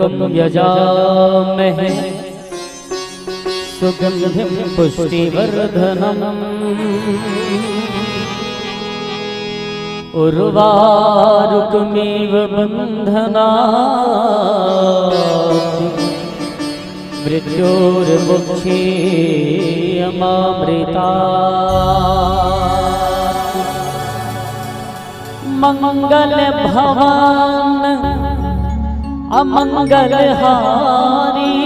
त्र्यंबकं यजामहे सुगंधिं पुष्टिवर्धनम् उर्वारुकमिव बन्धनात् मृत्योर्मुक्षेयमामृतात् मंगल भवन अमंगलहारी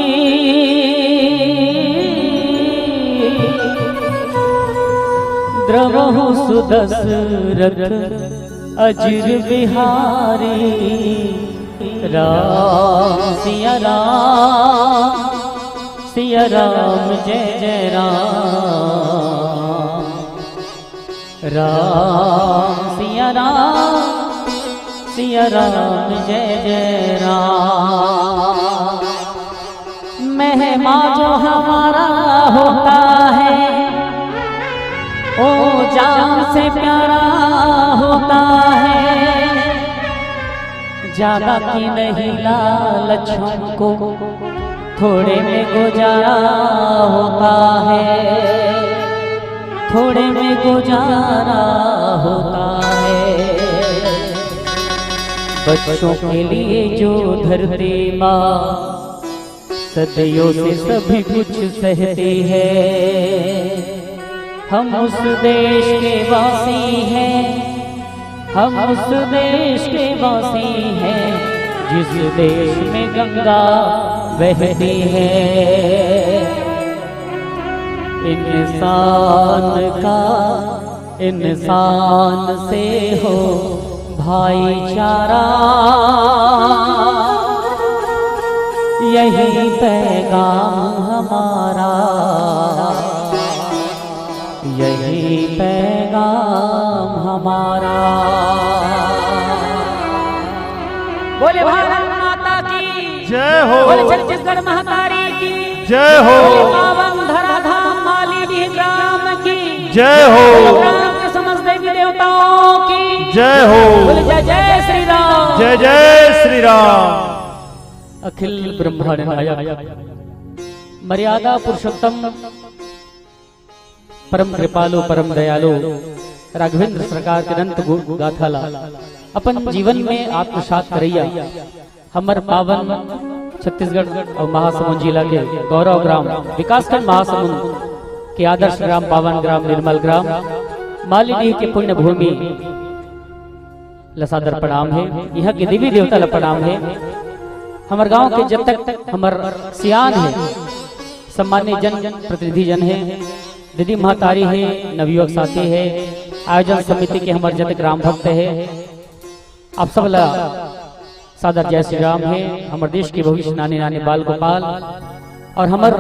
द्रवहु सुदशरथ अजिर बिहारी राम सिया राम जय जय राम राम सिया राम जय जय राम। महिमा जो हमारा होता है ओ जान से प्यारा होता है, ज्यादा की नहीं लालच हमको थोड़े में गुजारा होता है, थोड़े में गुजारा होता है। बच्चों के लिए जो धरती माँ सदियों से सभी कुछ सहती है, हम उस देश के वासी हैं, हम उस देश के वासी हैं जिस देश में गंगा बहती है। इंसान से हो भाईचारा, यही पैगाम हमारा, यही पैगाम हमारा। बोले भारत माता की जय हो, बोले छत्तीसगढ़ महातारी की जय हो, पावन धराधाम मालीडीह ग्राम की जय हो, ग्राम के समस्त देवी देवताओं की जय हो। बोले जय जय श्री राम, जय जय श्री राम। अखिल ब्रह्मांड नायक मर्यादा पुरुषोत्तम परम कृपालु परम दयालु राघवेंद्र सरकार के अनंत गाथाला अपन जीवन में आत्मसात करैया हमर पावन छत्तीसगढ़ और महासमुंद जिला के गौरव ग्राम विकासखंड महासमुंद के आदर्श ग्राम, पावन ग्राम, निर्मल ग्राम मालीडीह के पुण्य भूमि लसादर प्रणाम है। यहाँ के देवी देवता ला प्रणाम है। हमारे गांव के जब तक हमार सियान है, सम्मान्य जन प्रतिनिधि जन है, दीदी महतारी है, नवयुवक साथी है, आयोजन समिति के हमारे जतक राम भक्त है, आप सब ला सादर जय श्री राम है। हमारे देश के भविष्य नानी नानी बाल गोपाल और हमार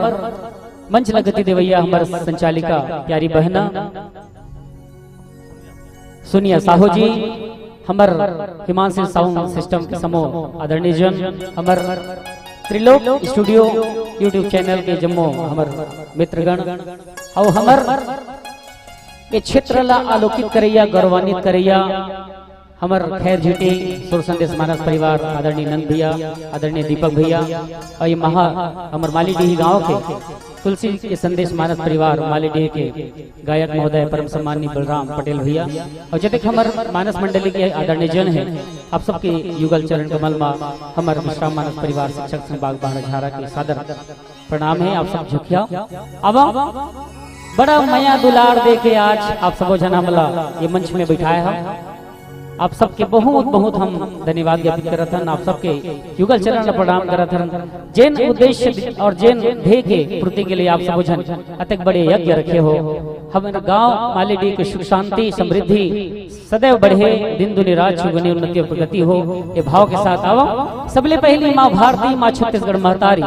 मंच लगती देवैया हमारे संचालिका प्यारी बहना सुनिया साहू जी, हमार हिमांशु साउंड सिस्टम के समूह आदरणीय जन, हमार त्रिलोक स्टूडियो यूट्यूब चैनल के जम्मो हमार मित्रगण और हमार के क्षेत्र ला आलोकित करैया, गौरवान्वित करैया हमार खैर झीटी सुर संदेश मानस परिवार आदरणीय नंद भैया, आदरणीय दीपक भैया और ये हमार मालीडीह गांव के तुलसी के संदेश मानस परिवार मालीडीह के गायक महोदय परम सम्माननीय बलराम पटेल भैया और जब तक हमार मानस मंडली के आदरणीय जन है, आप सबके युगल चरण कमल में हमारे विश्राम मानस परिवार शिक्षक संघ बागबान झारा के सादर प्रणाम है। आप सब झुकिया अब बड़ा माया दुलार दे के आज आप सब जन हमला ये मंच में बिठाए हम, आप सबके बहुत बहुत हम धन्यवाद ज्ञापित करत हन। आप सबके युगल चरण प्रणाम करत हन। जैन उद्देश्य और जैन ध्येय के पूर्ति के लिए आप सब जन अतक बड़े यज्ञ रखे हो। हमारे गांव मालीडीह के सुख शांति समृद्धि सदैव बढ़े, दिन दुनी रात सुगुनी उन्नति और प्रगति हो, ये भाव के साथ आओ। सबले पहली माँ भारती, माँ छत्तीसगढ़ महतारी,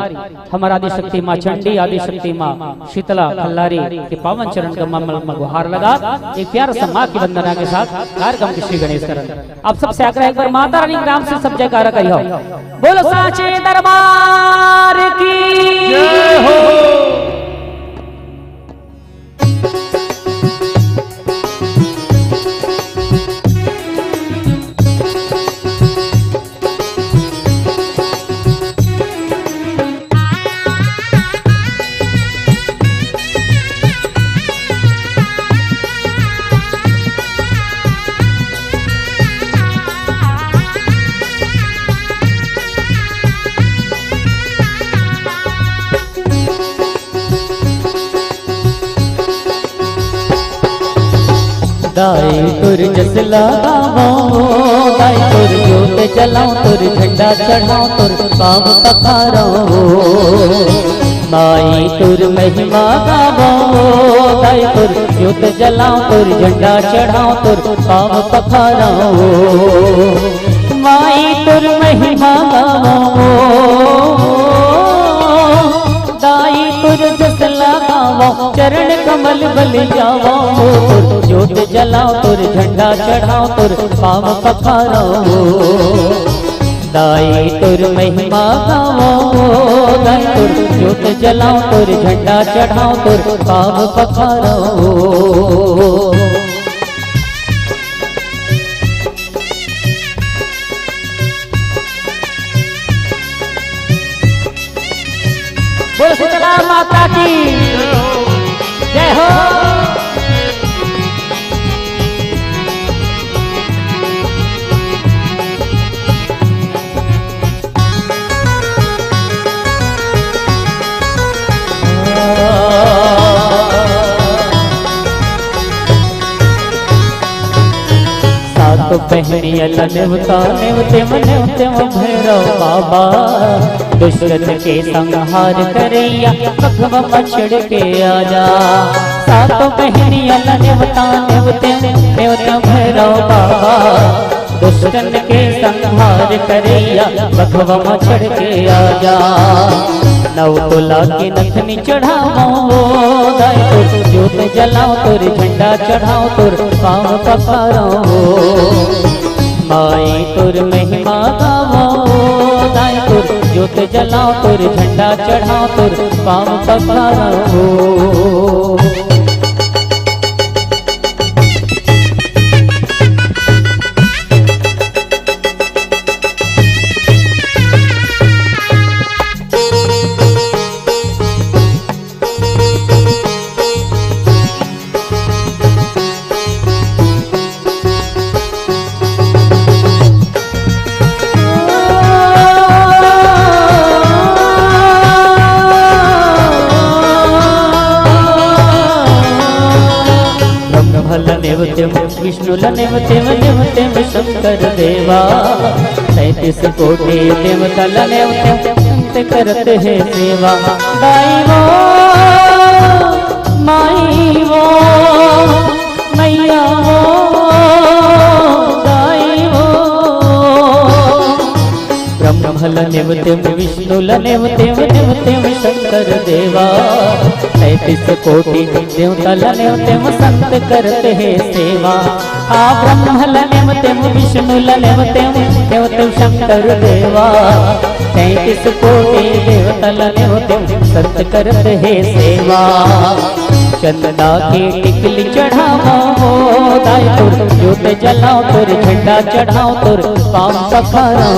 हमारा आदि शक्ति माँ चंडी, आदि शक्ति माँ शीतला खल्लारी के पावन चरण का में गुहार लगा एक प्यार सा माँ की वंदना के साथ कार्यक्रम के श्री गणेश करण। आप सबसे आग्रह एक बार माता रानी नाम से सब जयकारा करियो। बोलो साचे दरबार की जय हो। दाई तुर जस लगावो दाई तुर जोत जलाऊं तुर झंडा चढ़ाऊं तुर पाव पखारो माई तुर महिमा गावो दाई तुर जोत जलाऊं तुर झंडा चढ़ाऊं तुर पाव पखारो माई तुर महिमा गावो दाई तुर जस लगावो चरण कमल बल जावो तुर जोत जलाओ तुर झंडा चढ़ाओ तुर पाव पखारो दाई तुर महिमा गावो दाई तुर जोत जलाओ तुर झंडा चढ़ाओ तुर पाव पखारो बोल शीतला माता की जय हो। सात बहनिया नेवता नेवते नेवते भैरव बाबा दुष्कर्म के संहार करैया पखवा मछड़ के आजा सात बहनिया नेवता नेवते नेवते भैरव बाबा दुष्कर्म के संहार करैया पखवा मछड़ के आजा नव तुला की नथनी चढ़ाओ दाई तुर जोत जलाओ तुर झंडा चढ़ाओ तुर पाव पखारो माई तुर महिमा गावो दाई तुर जोत जलाओ तुर झंडा चढ़ाओ तुर पाव पखारो नेवतेम विष्णु नेवतेम नेवतेम शंकर देवा 33 कोटि देवता नेवतेम करते हैं सेवा दाई वो माई वो मैया वो दाई वो ब्रह्म नेवतेम विष्णु नेवतेम नेवतेम शंकर देवा 33 कोटि देवता नेवतेम संत करते हैं सेवा आ ब्रह्म नेवतेम विष्णु नेवतेम नेवतेम शंकर देवा 33 कोटि देवता नेवतेम संत करते हैं सेवा चंदा की टिकली चढ़ाओ दाई तुर जोत जलाओ तुर झंडा चढ़ाओ तुर पाव पखारो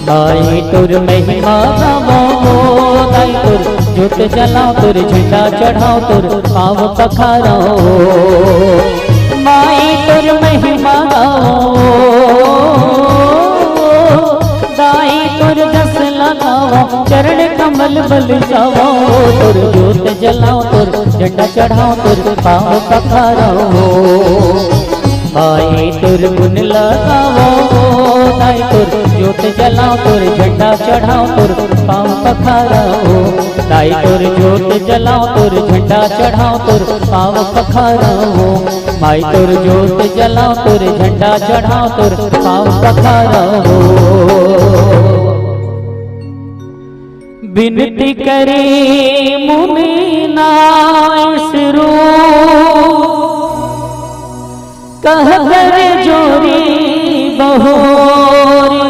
दाई तुर महिमा गावो दाई तुर जोत जलाओ तुर झंडा चढ़ाओ तुर पाव पखारो माई तुर महिमा गावो दाई तुर जस लगाओ चरण कमल बल जाओ तुर जोत जलाओ तुर झंडा चढ़ाओ तुर पाव पखारो माई तुर गुण लगाओ दाई तुर जोत जलाओ तुर झंडा चढ़ाओ तुर पाव पखारो दाई तुर जोत जलाओ तुर झंडा चढ़ाओ तुर पाव पखारो माई तुर जोत जलाओ तुर झंडा चढ़ाओ तुर पाव पखारो बिनती करे मुनि नाश रो कह कर जोरी बहोरी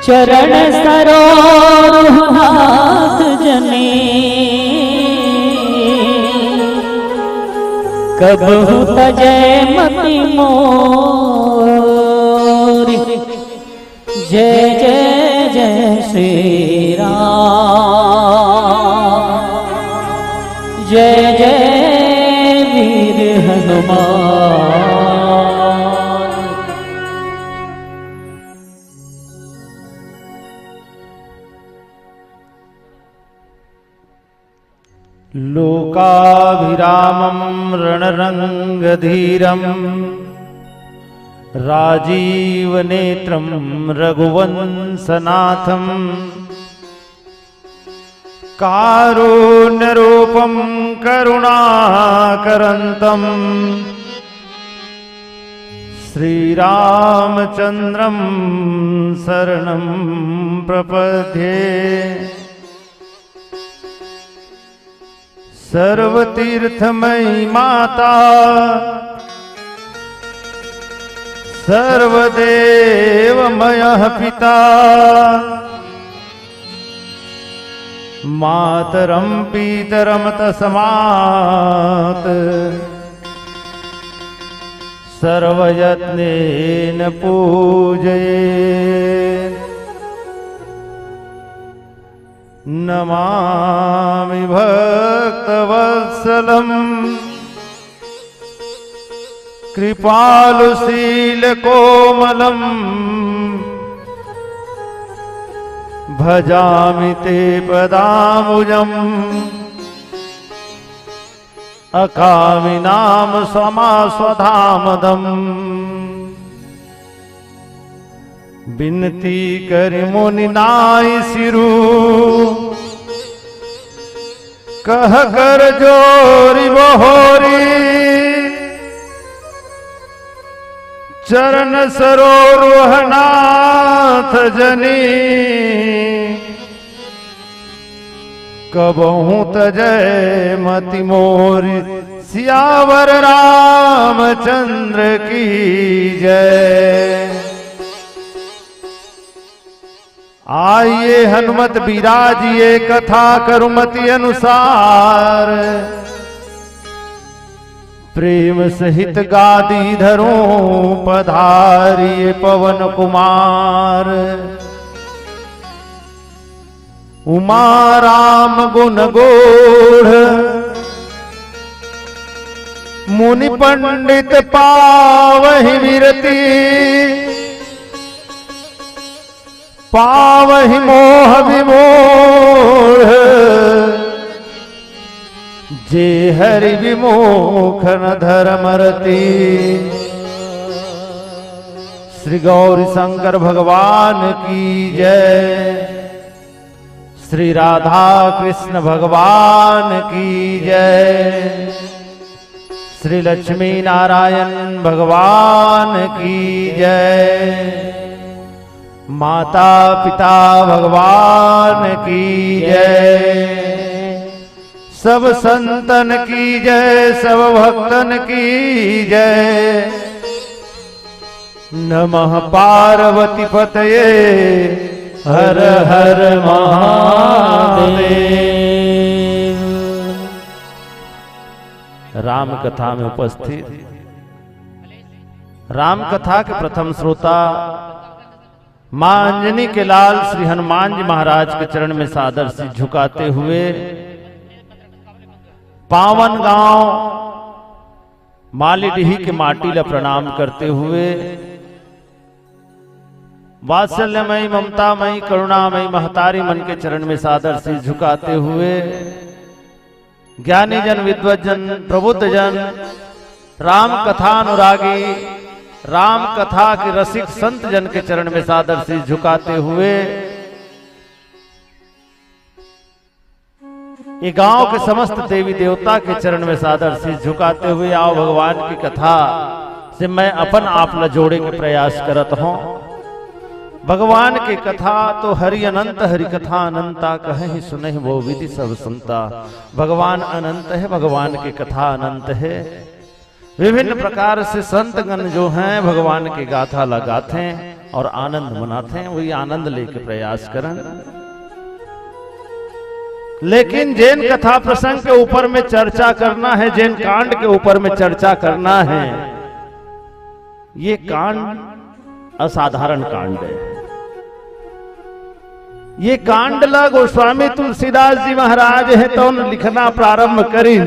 चरण सरोर हाथ जने कबहु तजय मति मोरी जय जय जय श्री राम जय जय वीर हनुमान। लोकाभिराम रामं रणरंगधीरं राजीवनेत्रं रघुवंशनाथं कारुण्यरूपं करुणाकरन्तं श्रीरामचन्द्रं शरणं प्रपद्ये। सर्वतीर्थमयी माता सर्वदेवमयः पिता मातरं पितरं तस्मात् सर्वयत्नेन पूजयेत्। नमामि भक्तवत्सलं कृपालुशीलकोमलं भजामि ते पदाम्बुजम् अकामि नाम समास्वधामदम्। बिनती करि मुनि नाई सिरु कह कर जोरी बहोरी चरण सरोरुहनाथ जनी कबहू तजय मति मोरी सियावर रामचंद्र की जय। आइए हनुमत बिराजिए कथा करुमति अनुसार प्रेम सहित गादी धरो पधारिए पवन कुमार। उमा राम गुण गोढ़ मुनि पंडित पावहि विरति पावहि मोह विमोह जे हरि विमोख न धर्मरति। श्री गौरी शंकर भगवान की जय। श्री राधा कृष्ण भगवान की जय। श्री लक्ष्मी नारायण भगवान की जय। माता पिता भगवान की जय। सब संतन की जय सब भक्तन की जय। नमः पार्वती पतये हर हर महादेव। राम कथा में उपस्थित राम कथा के प्रथम श्रोता मां अंजनी के लाल श्री हनुमान जी महाराज के चरण में सादर से झुकाते हुए पावन गांव मालीडीही के माटी ला प्रणाम करते हुए वात्सल्यमयी ममतामयी करुणामयी महतारी मन के चरण में सादर से झुकाते हुए ज्ञानी जन विद्वज्जन प्रबुद्ध जन राम कथा अनुरागी राम कथा के रसिक संत जन के चरण में सादर से झुकाते हुए ये गांव के समस्त देवी देवता के चरण में सादर से झुकाते हुए आओ भगवान की कथा से मैं अपन आप ला जोड़े के प्रयास करत हूं। भगवान की कथा तो हरि अनंत हरि कथा अनंता कहे सुने वो विधि सब सुनता। भगवान अनंत है भगवान की कथा अनंत है। विभिन्न प्रकार से संतगण जो हैं भगवान की गाथा लगाते हैं और आनंद मनाते हैं। वही आनंद लेके प्रयास करें। लेकिन जैन कथा प्रसंग के ऊपर में चर्चा करना है जैन कांड के ऊपर में चर्चा करना है। ये कांड असाधारण कांड है। ये कांड ला गोस्वामी तुलसीदास जी महाराज है तो लिखना प्रारंभ करी।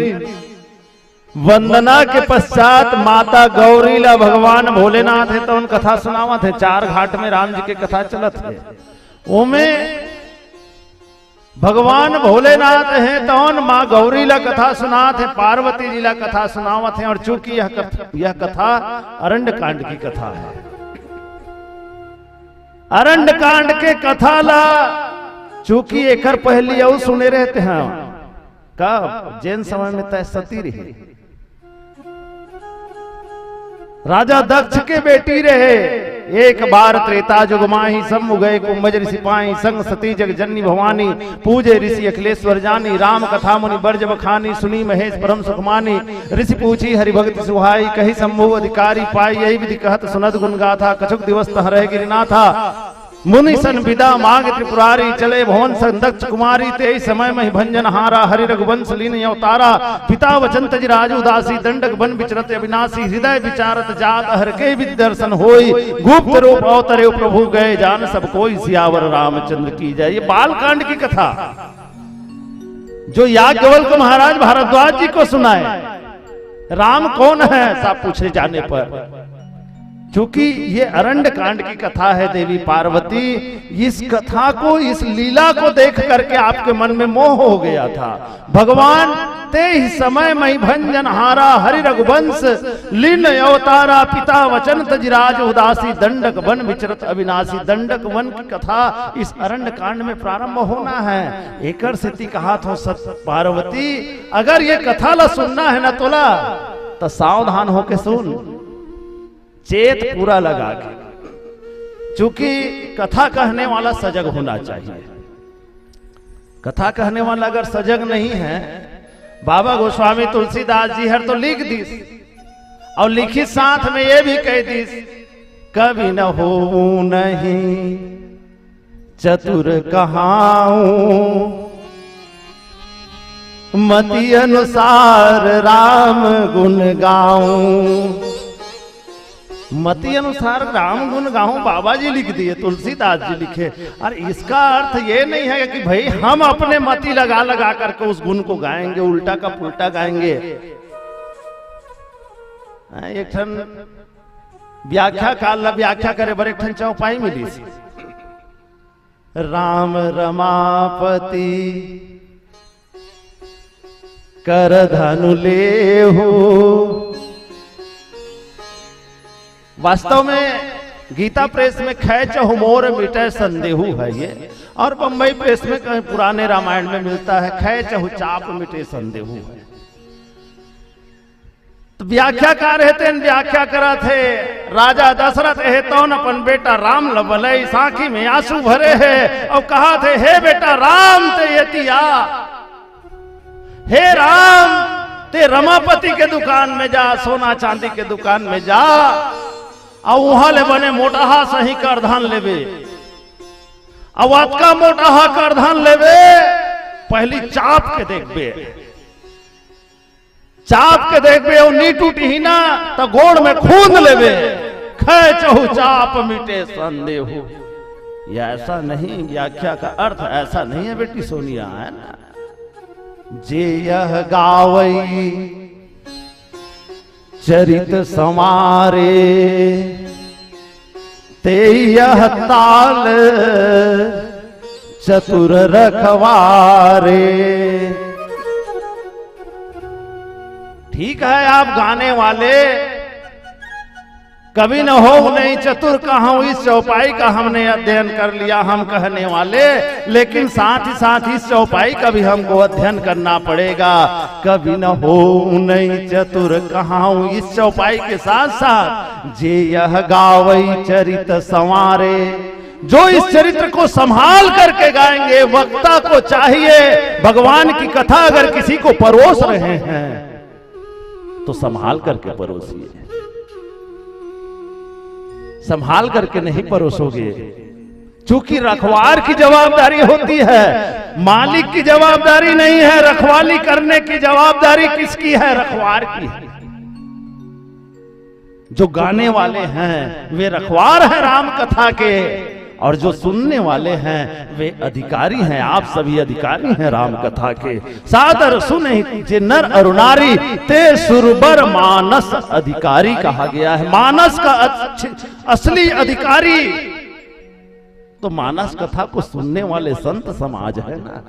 वंदना के पश्चात माता गौरी ला भगवान भोलेनाथ है तो उन कथा सुनावत है। चार घाट में राम जी के कथा चलत है। उमे भगवान भोलेनाथ हैं तौन माँ गौरी ला कथा सुनात है, पार्वती जी ला कथा सुनावत है। और चूंकि यह कथा अरण्य कांड की कथा है, अरण्य कांड के कथा ला चूंकि एकर पहली और सुने रहते हैं कब जैन समय में तय सती रही, राजा दक्ष के बेटी रहे। एक बार त्रेता जुग माही सब गए कुंभज ऋषि पाई, संग सती जग जननी भवानी, पूजे ऋषि अखिलेश्वर जानी, राम कथा मुनि बरज बखानी, सुनी महेश परम सुखमानी। ऋषि पूछी हरि भक्ति सुहाई, कही शंभु अधिकारी पाई, यही विधि कहत सुनत गुण गाथा, कछुक दिवस हरह गिरिनाथा। मुनि सन विदा मांग त्रिपुरारी, चले भवन सन दक्ष कुमारी, ते समय मही भंजन हारा, हरि रघुवंश लीन अवतारा। पिता वचन तज राजू दासी, दंडक बन विचरत अविनाशी, हृदय विचारत जात हर के विद दर्शन होई, गुप्त रूप अवतरे प्रभु गए, जान सब कोई सियावर रामचंद्र की जय। ये बालकांड की कथा जो याज्ञवल्क्य महाराज भारद्वाज जी को सुनाए। राम कौन है सब पूछे जाने पर, चूंकि ये अरण्य कांड की कथा है, देवी पार्वती इस कथा को, इस लीला को देख करके आपके मन में मोह हो गया था। भगवान ते ही समय मई भंजन हारा, हरि रघुवंश लीन अवतारा, पिता वचन तजराज उदासी, दंडक वन विचरत अविनाशी। दंडक वन की कथा इस अरण्य कांड में प्रारंभ होना है। एकर स्थिति कहा था सत पार्वती, अगर ये कथा ला सुनना है ना तोला तो सावधान होके सुन, चेत पूरा लगा के, चूंकि कथा कहने वाला सजग होना चाहिए। कथा कहने वाला अगर सजग नहीं है, बाबा गोस्वामी तुलसीदास जी हर तो लिख दी और लिखी साथ में ये भी कह दी, कभी न हो नहीं चतुर कहाऊं, मति अनुसार राम गुण गाऊं। मति अनुसार राम गुण गाऊं बाबा जी लिख दिए, तुलसीदास जी लिखे। और इसका अर्थ ये नहीं है कि भाई हम अपने मति लगा लगा करके उस गुण को गाएंगे, उल्टा का पुल्टा गाएंगे। एक ठन व्याख्या काल व्याख्या करे बर एक ठन चौपाई मिली, राम रमापति कर धनु लेहु। वास्तव में गीता प्रेस में खै चहु मोर मिटे संदेहु है ये, और बंबई प्रेस में कहीं पुराने रामायण में मिलता है खै चहु चाप मिटे संदेहु है। तो व्याख्याकार रहते व्याख्या करा थे, राजा दशरथ है तो अपन बेटा राम लबलई, साखी में आंसू भरे है और कहा थे हे बेटा राम ते यतिया, हे राम ते रमापति के दुकान में जा, सोना चांदी के दुकान में जा और वहां ले बने मोटाहा सही करधान लेवे, अवात का मोटाहा करधान लेवे, पहली चाप के देखबे, चाप के देखबे और नी टूटी ही ना तो गोड़ में खून लेवे, खे चहु चाप मिटे संदेहु। यह ऐसा नहीं, व्याख्या का अर्थ ऐसा नहीं है बेटी सोनिया, है ना। जे यह गावई चरित समारे, ते यह ताल चतुर रखवारे। ठीक है आप गाने वाले कभी न हो नहीं चतुर कहां, इस चौपाई का हमने अध्ययन कर लिया हम कहने वाले, लेकिन साथ ही इस चौपाई का भी हमको अध्ययन करना पड़ेगा। कभी न हो नहीं चतुर कहां, इस चौपाई के साथ साथ जे यह गावई चरित संवारे, जो इस चरित्र को संभाल करके गाएंगे। वक्ता को चाहिए भगवान की कथा अगर किसी को परोस रहे हैं तो संभाल करके परोसिए, संभाल करके नहीं परोसोगे। चूंकि रखवार की जवाबदारी होती है, मालिक की जवाबदारी नहीं है। रखवाली करने की जवाबदारी किसकी है? रखवार की है। जो गाने वाले हैं वे रखवार हैं राम कथा के, और जो सुनने वाले हैं वे अधिकारी हैं। आप सभी अधिकारी हैं राम कथा के। सादर सुने जे नर अरुणारी, ते सुरबर मानस अधिकारी कहा गया है। मानस का असली अधिकारी तो मानस कथा को सुनने वाले संत समाज है ना।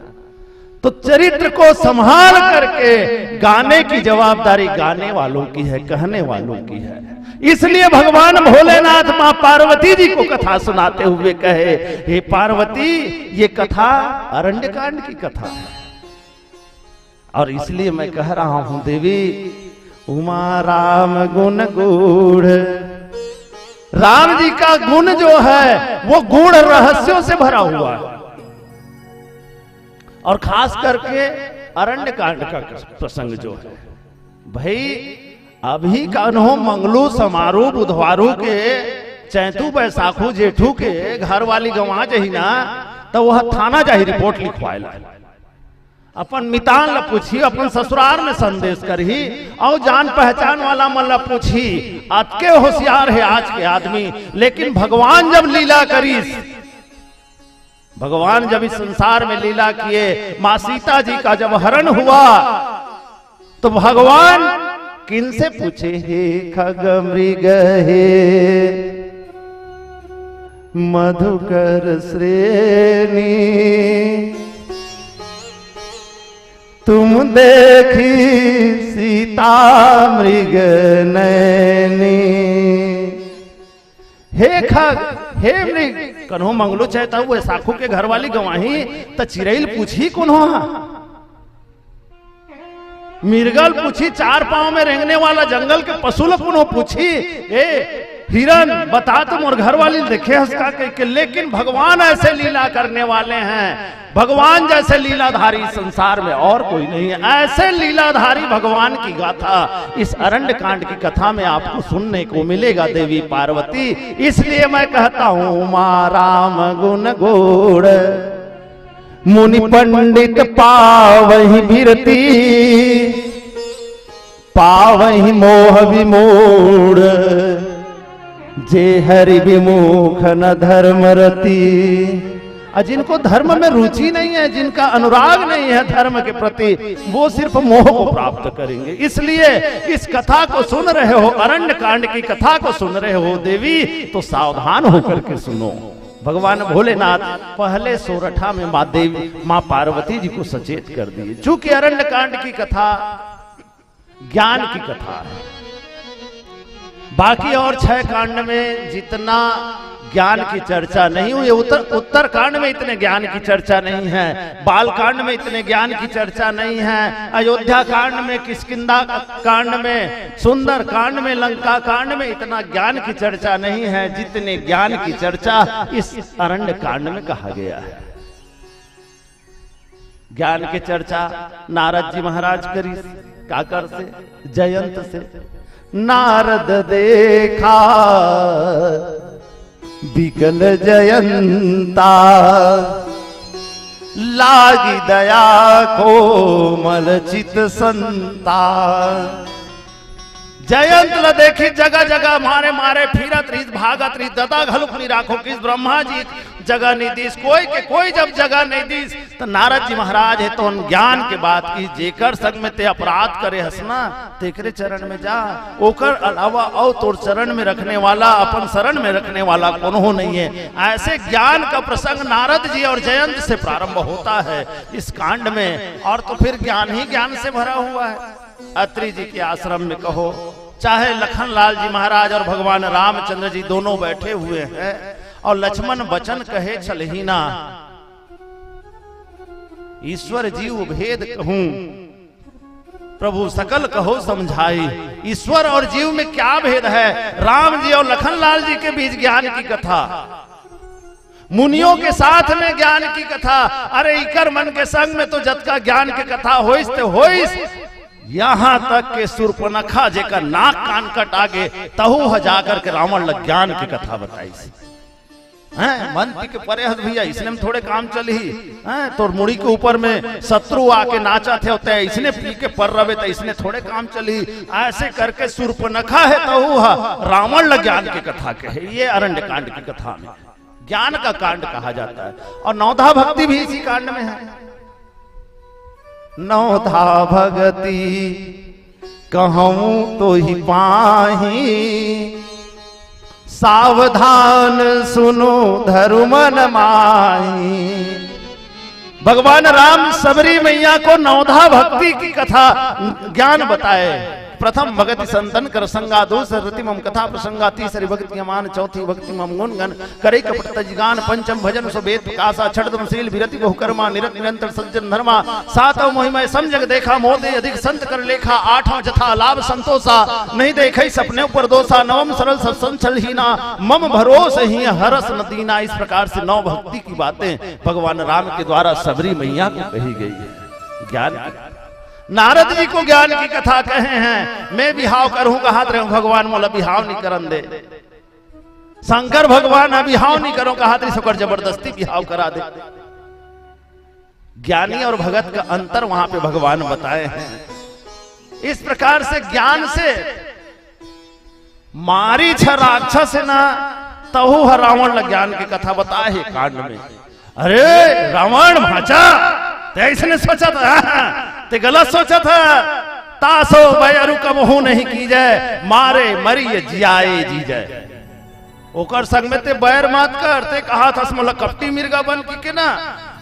तो चरित्र को संभाल करके गाने की जवाबदारी गाने वालों की है, कहने वालों की है। इसलिए भगवान भोलेनाथ मां पार्वती जी को कथा सुनाते हुए कहे, हे पार्वती, ये कथा अरण्यकांड की कथा है। और इसलिए मैं कह रहा हूं देवी, उमा राम गुण गूढ़, राम जी का गुण जो है वो गूढ़ रहस्यों से भरा हुआ है। और खास करके अरण्य कांड का प्रसंग जो है, भाई अभी का अनहो मंगलू समारोह बुधवारू के चैतू बैसाखू जेठू के घर वाली गंवा जही ना, तो वह थाना जाही रिपोर्ट लिखवाएला, अपन मितान ला पूछी, अपन ससुराल में संदेश करही, और जान पहचान वाला मन ला पूछी। अतके होशियार है आज के आदमी। लेकिन भगवान जब लीला करीस, भगवान जब इस संसार में लीला किए, मां सीता जी का जब हरण हुआ, तो भगवान किनसे पूछे, हे खगमृग हे मधुकर श्रेणी, तुम देखी सीता मृग नैनी। हे खग, हे मृग, कन्हो मंगलो चाहता हुए साखू के घर वाली गवाही, त चिरैल पूछी कौन, मिर्गल पूछी, चार पांव में रेंगने वाला जंगल के पशु लोग पूछी, ए हिरन बता तुम और घर वाली देखे हंसका के। लेकिन भगवान ऐसे लीला करने वाले हैं, भगवान जैसे लीलाधारी संसार में और कोई नहीं है। ऐसे लीलाधारी भगवान की गाथा इस अरण्य कांड की कथा में आपको सुनने को मिलेगा देवी पार्वती। इसलिए मैं कहता हूं, मां राम गुण गूढ़, मुनि पंडित पावहि बिरती, पावहि मोह विमूढ़, जे हरि विमुख न धर्म रति। जिनको धर्म में रुचि नहीं है, जिनका अनुराग नहीं है धर्म के प्रति, वो सिर्फ मोह को प्राप्त करेंगे। इसलिए इस कथा को सुन रहे हो, अरण्य कांड की कथा को सुन रहे हो देवी, तो सावधान होकर के सुनो। भगवान भोलेनाथ पहले सोरठा में मां देवी, मां पार्वती जी को सचेत कर दिए। चूंकि अरण्य कांड की कथा ज्ञान की कथा है, बाकी और 6 कांड में जितना ज्ञान की चर्चा नहीं हुई, उत्तर कांड में इतने ज्ञान की चर्चा नहीं है, बाल कांड में इतने ज्ञान की चर्चा नहीं है, अयोध्या कांड में, किष्किंधा कांड में, सुंदर कांड में, लंका कांड में इतना ज्ञान की चर्चा नहीं है जितने ज्ञान की चर्चा इस अरण्य कांड में कहा गया है। ज्ञान की चर्चा नारद जी महाराज करी काकर से, जयंत से। नारद देखा बिकल जयंता, लागी दया कोमल चित संता। जयंत ल देखी जगह जगह मारे मारे फिरत रही, भागत रही, ददा घलुकनी राखो किस ब्रह्मा जी जगह नहीं दीस, कोई के कोई जब जगह नहीं दीस, तो नारद जी महाराज है तो ज्ञान के बात की, जेकर संग में ते अपराध करे हंसना, तेकरे चरण में जा, ओकर अलावा और तोर चरण में रखने वाला, अपन शरण में रखने वाला कोनो नहीं है। ऐसे ज्ञान का प्रसंग नारद जी और जयंत से प्रारंभ होता है इस कांड में, और तो फिर ज्ञान ही ज्ञान से भरा हुआ है। अत्रि जी के आश्रम में कहो, चाहे लखन लाल जी महाराज और भगवान रामचंद्र जी दोनों बैठे हुए हैं, और लक्ष्मण वचन कहे छलहीना, ईश्वर जीव भेद कहूं, प्रभु सकल कहो समझाई। ईश्वर और जीव में क्या भेद है? राम जी और लखन लाल जी के बीच ज्ञान की कथा, मुनियों के साथ में ज्ञान की कथा। अरे इकर मन के संग में तो जत का ज्ञान की कथा होइस ते होइस, यहां तक के सुर्पनखा जेका नाक कान कट आगे तहु जाकर के रावण लग ज्ञान की कथा बताई। मन पी के परे हद भैया, इसने में थोड़े काम चली है, तो मुड़ी के ऊपर में शत्रु आके नाचा थे होते, इसने पी के पर रवे तो इसने थोड़े काम चली। ऐसे करके सुर्पनखा है तहु रावण लग ज्ञान की कथा कहे। ये अरण्य कांड की कथा में ज्ञान का कांड कहा जाता है, और नौधा भक्ति भी इसी कांड में है। नौधा भगति कहूं तो ही पाही, सावधान सुनो धरु मन माही। भगवान राम सबरी मैया को नवधा भक्ति की कथा ज्ञान बताए। प्रथम भगति संतन कर संगा, दूसर रति मम कथा प्रसंगा, तीसरी भक्ति अमान, चौथी भक्ति मम गुणगन करे कपट तजगान, पंचम भजन सुबेद प्रकाशा, छठम शील विरति बहुकर्मा, निरत निरंतर सज्जन धर्मा, सातव मोहिमय समझक देखा, मोदे अधिक संत कर लेखा, आठवां जथा लाभ संतोषा, नहीं देखे सपने ऊपर दोषा, नवम सरल सत्संग छलहीना, मम भरोस ही हरस न दीना। इस प्रकार से नौ भक्ति की बातें भगवान राम के द्वारा सबरी मैया को कही गई है। ज्ञान नारद जी को ज्ञान की कथा कहे हैं। मैं बिहाव करूं कहा भगवान मोला बिहाव नहीं करन दे। शंकर भगवान बिहाव नहीं करो कहा कर जबरदस्ती बिहाव करा दे। ज्ञानी और भगत का अंतर वहां पे भगवान बताए हैं। इस प्रकार से ज्ञान से मारी छ राक्षस ना तहु रावण ल ज्ञान की कथा बताए है कांड में। अरे रावण भाचा ऐसने सोचा था, ते गलत सोचा था। तासो बैरु कबहू नहीं की जाए, मारे मरिए जियाए जी जाए। ओकर संग में ते बैर मत कर, ते कहा था समला कपटी मिर्गा बन के ना।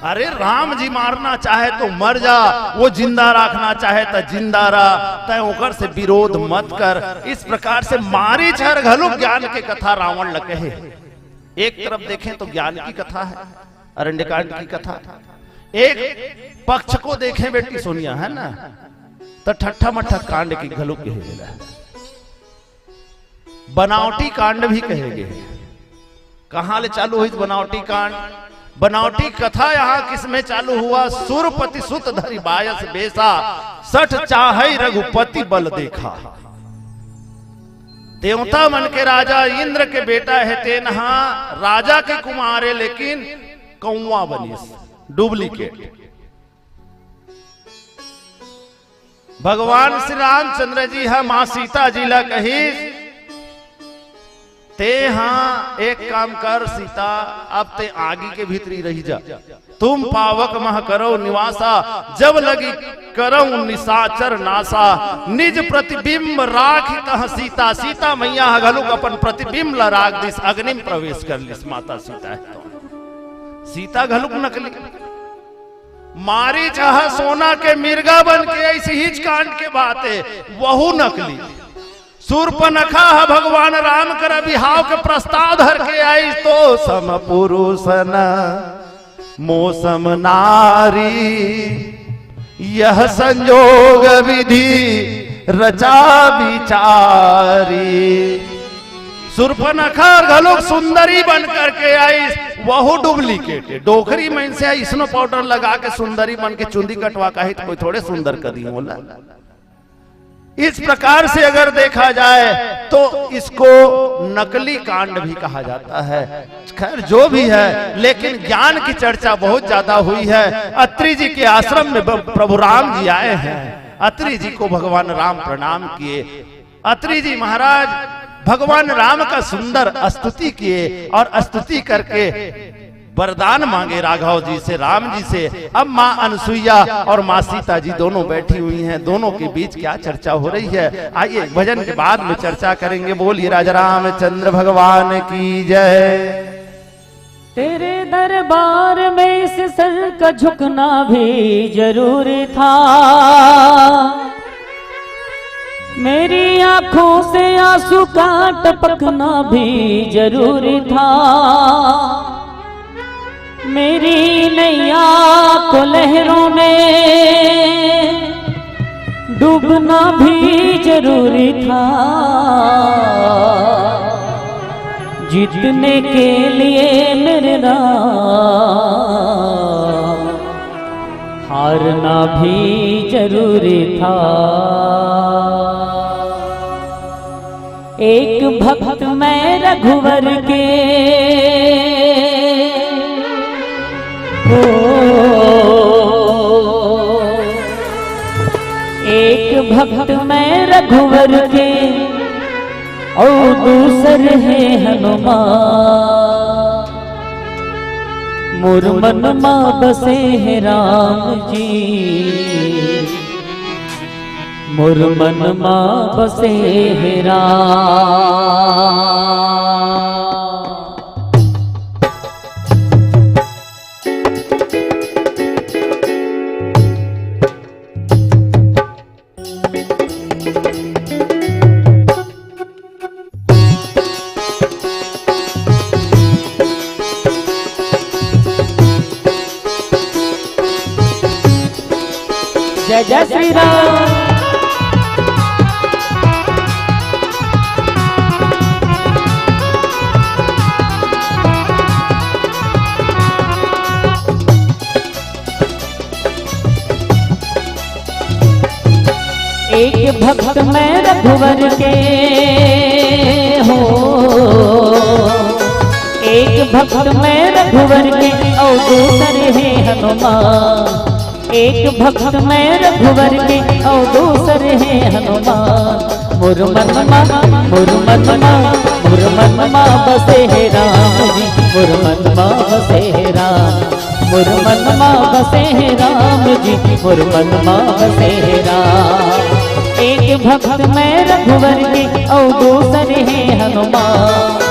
अरे राम जी मारना चाहे तो मर जा, वो जिंदा रखना चाहे तो जिंदा रह, तय ओकर से विरोध मत कर। इस प्रकार से मारी छर घलु ज्ञान के कथा रावण ल कहे। एक तरफ देखें तो ज्ञान की कथा है, अरण्यकांड की कथा। एक पक्ष को देखें बेटी सोनिया है ना, तो ठट्ठा मट्ठा कांड की घलु कहे, बनावटी कांड भी कहेगे। कहां ले चालू हुई बनावटी कांड? बनावटी कथा यहाँ किसमें चालू हुआ? सुरपति सुत धरि बायस बेसा, सठ चाहे रघुपति बल देखा। देवता मन के राजा इंद्र के बेटा है तेनहा, राजा के कुमारे लेकिन कौवा बनिस, डुप्लीकेट। भगवान श्री रामचंद्र जी है मां सीता जी ला कही ते हाँ एक काम कर सीता, अब ते आगे के भीतरी रही जा, तुम पावक मह करो निवासा, जब लगी करो निशाचर नासा, निज प्रतिबिंब राखी तह सीता। सीता मैया घलुक अपन प्रतिबिंब ला राख दिस, अग्नि में प्रवेश कर लिस माता सीता है। तो सीता घलुक नकली मारी चाह सोना के मिर्गा बन के, ऐसी हिच कांड के बातें वहु नकली। सूर्पनखा भगवान राम कर बिहाव के प्रस्ताव धर के आई, तो सम पुरुष न मौसम नारी, यह संजोग विधि रचा विचारी। सूर्पनखा घलोक सुंदरी बन करके आई, वह डुप्लीकेट है। डोखरी में से स्नो पाउडर लगा के सुंदरी बन के चुंदी कटवा का ही तो कोई थोड़े सुंदर कर दी बोला। इस प्रकार से अगर देखा जाए तो इसको नकली कांड भी कहा जाता है। खैर जो भी है, लेकिन ज्ञान की चर्चा बहुत ज्यादा हुई है। अत्रि जी के आश्रम में प्रभु राम जी आए हैं। अत्रि जी को भगवान राम प्रणाम किए। अत्रि जी महाराज भगवान राम का सुंदर स्तुति किए और स्तुति करके वरदान मांगे राघव जी से, राम जी से। अब माँ अनसुईया और माँ सीता जी दोनों बैठी हुई हैं। दोनों के बीच क्या चर्चा हो रही है, आइए भजन के बाद में चर्चा करेंगे। बोलिए राजा रामचंद्र भगवान की जय। तेरे दरबार में इस सर का झुकना भी जरूरी था, मेरी आंखों से आंसू का टपकना भी जरूरी था, मेरी नैया को लहरों में डूबना भी जरूरी था, जीतने के लिए मेरे राम हारना भी जरूरी था। एक भक्त मैं रघुवर के, एक भक्त मैं रघुवर के और दूसर है हनुमान, मुरमन माँ बसे है राम जी, मुरमन माँ बसे है राम। जय श्री राम। एक भक्त मैं रघुवर के हो, एक भक्त मैं रघुवर के और दूसरे हैं हनुमान। एक भक्त मैं रघुवर के और दूसरे हैं हनुमान। मुरमनमा मुरमनमा मुरमनमा बसे है राम जी, मुरमनमा बसे है राम। मुरमनमा बसे है राम जी, मुरमनमा बसे है राम। एक भक्त मैं रघुवर के और दूसरे हैं हनुमान।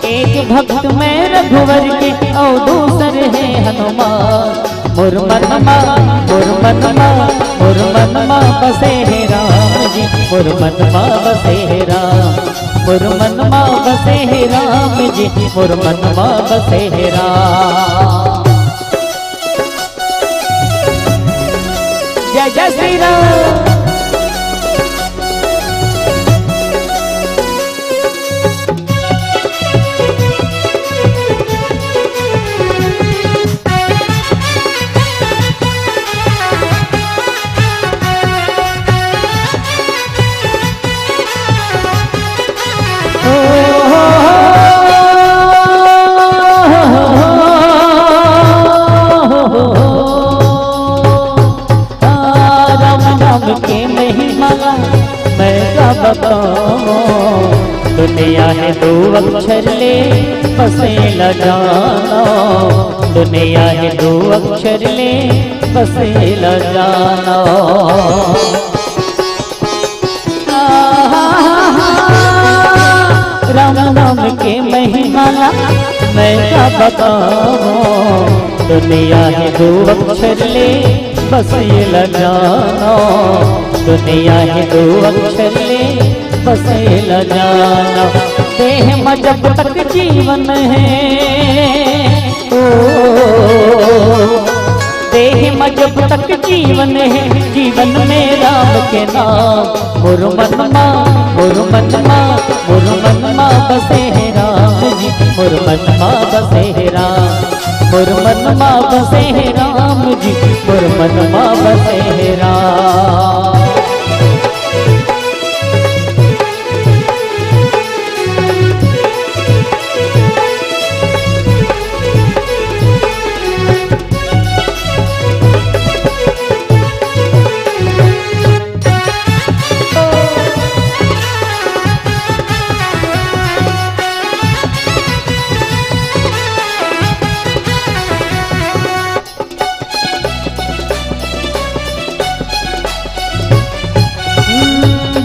एक भक्त मैं रघुवर के और दूसरे हैं हनुमान। मुरमनमा मुरमनमा मुरमनमा बसे है राम जी, मुरमनमा बसे है राम। मुरमनमा बसे है राम जी, मुरमनमा बसे है राम। जय जय श्री राम। दुनिया है दो अक्षर ले बसे ल जाना। दुनिया है दो अक्षर ले बसे ल जाना। राम नाम के महिमा मैं क्या बताऊं। दुनिया है दो अक्षर ले बसे ल जाना। दुनिया है दो अक्षर ले बसे ल जाना। देह में जब तक जीवन है, ओ देह में जब तक जीवन है, जीवन में राम के नाम। मुरमनमा मुरमनमा मुरमनमा बसे है राम जी, मुरमनमा बसे है राम। मुरमनमा बसे है राम जी, मुरमनमा बसे है राम।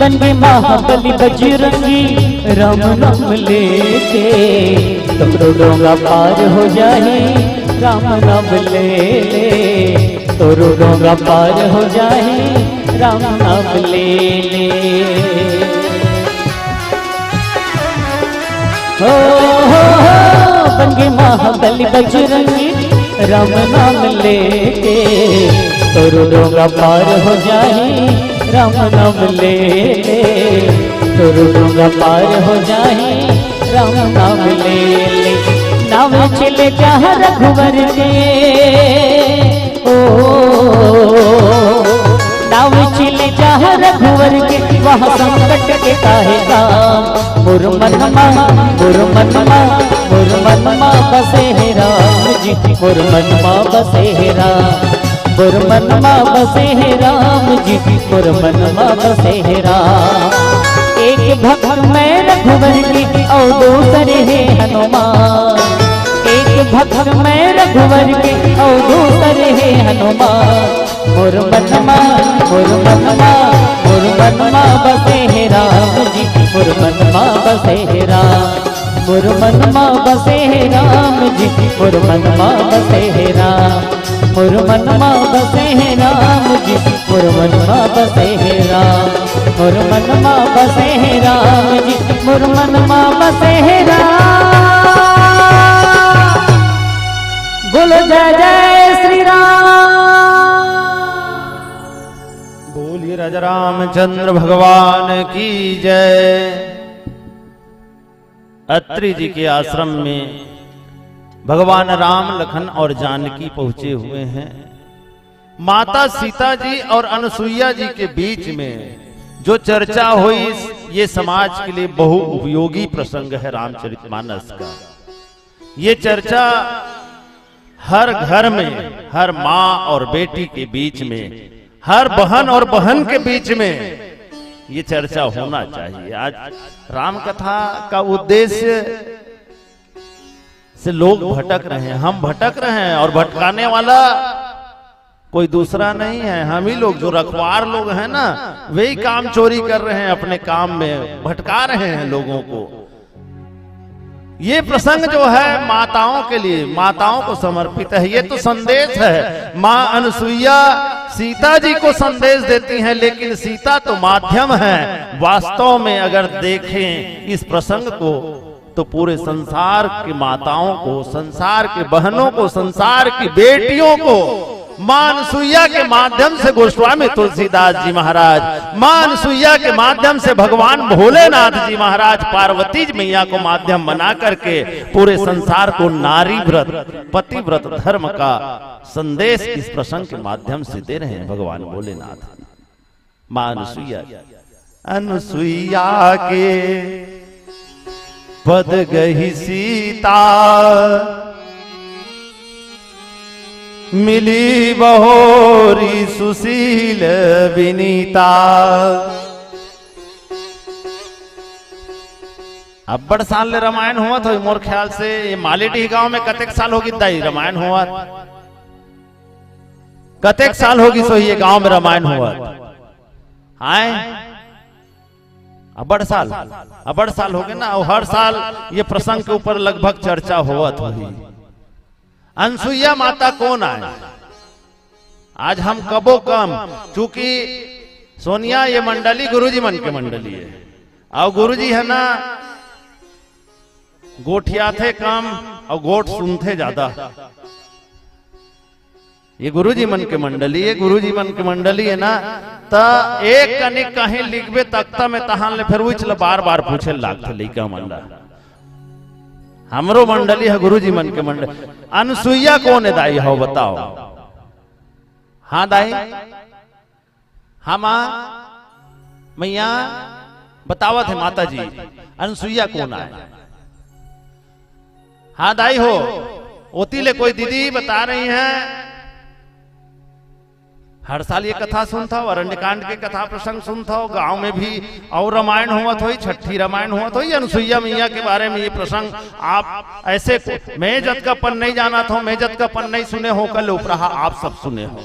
बने महाबली बजरंगी राम नाम लेके, तोरो डोंगा पार हो जाए राम नाम ले ले। तोरो डोंगा पार हो जाए राम नाम ले ले। हो बने महाबली बजरंगी राम नाम लेके, तोरो डोंगा पार हो जाए राम नाम ले ले। तोरो डोंगा पार हो जाए राम नाम ले ले। नाम चले जहाँ रघुवर के, ओ नाम चले जहाँ रघुवर के, वहाँ संकट के काहे काम। मुरमनमा मुरमनमा मुरमनमा बसे है राम जी, मुरमनमा बसे है राम। मुरमनमा बसे है राम जी, मुरमनमा बसे है राम। एक भक्त मैं रघुवर की और दूसरे है हनुमान। एक भक्त मैं रघुवर की और दूसरे है हनुमान। मुरमनमा मुरमनमा मुरमनमा बसे है राम जी, मुरमनमा बसे है राम। मुरमनमा बसे है राम जी, मुरमनमा बसे है राम। मुरमनमा बसे है राम जी, मुरमनमा बसे है राम। मुरमनमा बसे है राम जी, मुरमनमा बसे है राम। बोलो जय जय श्री राम। रामचंद्र भगवान की जय। अत्रि जी के आश्रम में भगवान राम, लखन और जानकी पहुंचे हुए हैं। माता सीता जी और अनुसुईया जी के बीच में जो चर्चा हुई, ये समाज के लिए बहु उपयोगी प्रसंग है रामचरितमानस का। ये चर्चा हर घर में, हर माँ और बेटी के बीच में, हर बहन और बहन के बीच में ये चर्चा होना चाहिए। आज राम कथा का उद्देश्य से लोग भटक रहे हैं, हम भटक रहे हैं, और भटकाने वाला कोई दूसरा नहीं है, हम ही लोग जो रखवार लोग हैं ना, वही काम चोरी कर रहे हैं, अपने काम में भटका रहे हैं लोगों को। ये प्रसंग जो है माताओं के लिए, माताओं को समर्पित है। ये तो संदेश है, माँ अनुसुईया सीता जी को संदेश देती हैं, लेकिन सीता तो माध्यम है। वास्तव में अगर देखें इस प्रसंग को तो पूरे संसार की माताओं को, संसार की बहनों को, संसार की बेटियों को मां अनुसुईया के माध्यम से गोस्वामी तुलसीदास जी महाराज, मां अनुसुईया के माध्यम से भगवान भोलेनाथ जी महाराज पार्वती मैया को माध्यम बना करके पूरे संसार को नारी व्रत, पति व्रत धर्म का संदेश इस प्रसंग के माध्यम से दे रहे हैं भगवान भोलेनाथ। मां अनुसुईया, अनुसुईया के पद गही सीता, मिली बहोरी सुशील विनीता। अब्बड़ साल ले रामायण हुआ था मोर ख्याल से। ये मालेडीह गांव में कतेक साल होगी दाई रामायण हुआ, कतेक साल होगी सो ये गांव में रामायण हुआ आए। अब्बड़ साल हो गए ना। और हर साल ये प्रसंग के ऊपर लगभग चर्चा हुआ था। अनुसुईया माता कौन आए? आज हम कबो कम, चूंकि सोनिया ये मंडली गुरुजी मन के मंडली है, और गुरुजी है ना गोठिया थे कम और गोठ सुनते ज्यादा। ये गुरुजी मन के मंडली है, गुरुजी मन के मंडली है ना, तो एक कनिक कहीं लिखबे तख्ता में तहां ले फिर उछल बार बार पूछे लागते लइका मंडा। हमरो मंडली है गुरुजी मन के मंडली। अनुसुईया कौन है दाई हो बताओ? हाँ दाई, हाँ मां मैया बतावत है माता जी, अनुसुईया कौन आए? हाँ दाई हो, ओती ले कोई दीदी बता रही हैं। हर साल ये कथा सुनता हो, अरण्यकांड के कथा प्रसंग सुनता हो, गांव में भी और रामायण हुआ तो छठी रामायण हुआ तो अनुसुईया मैया के बारे में ये प्रसंग आप ऐसे, मैं जत का पन नहीं जाना था, मैं जत का पन नहीं सुने हो, कल उपरहा आप सब सुने हो।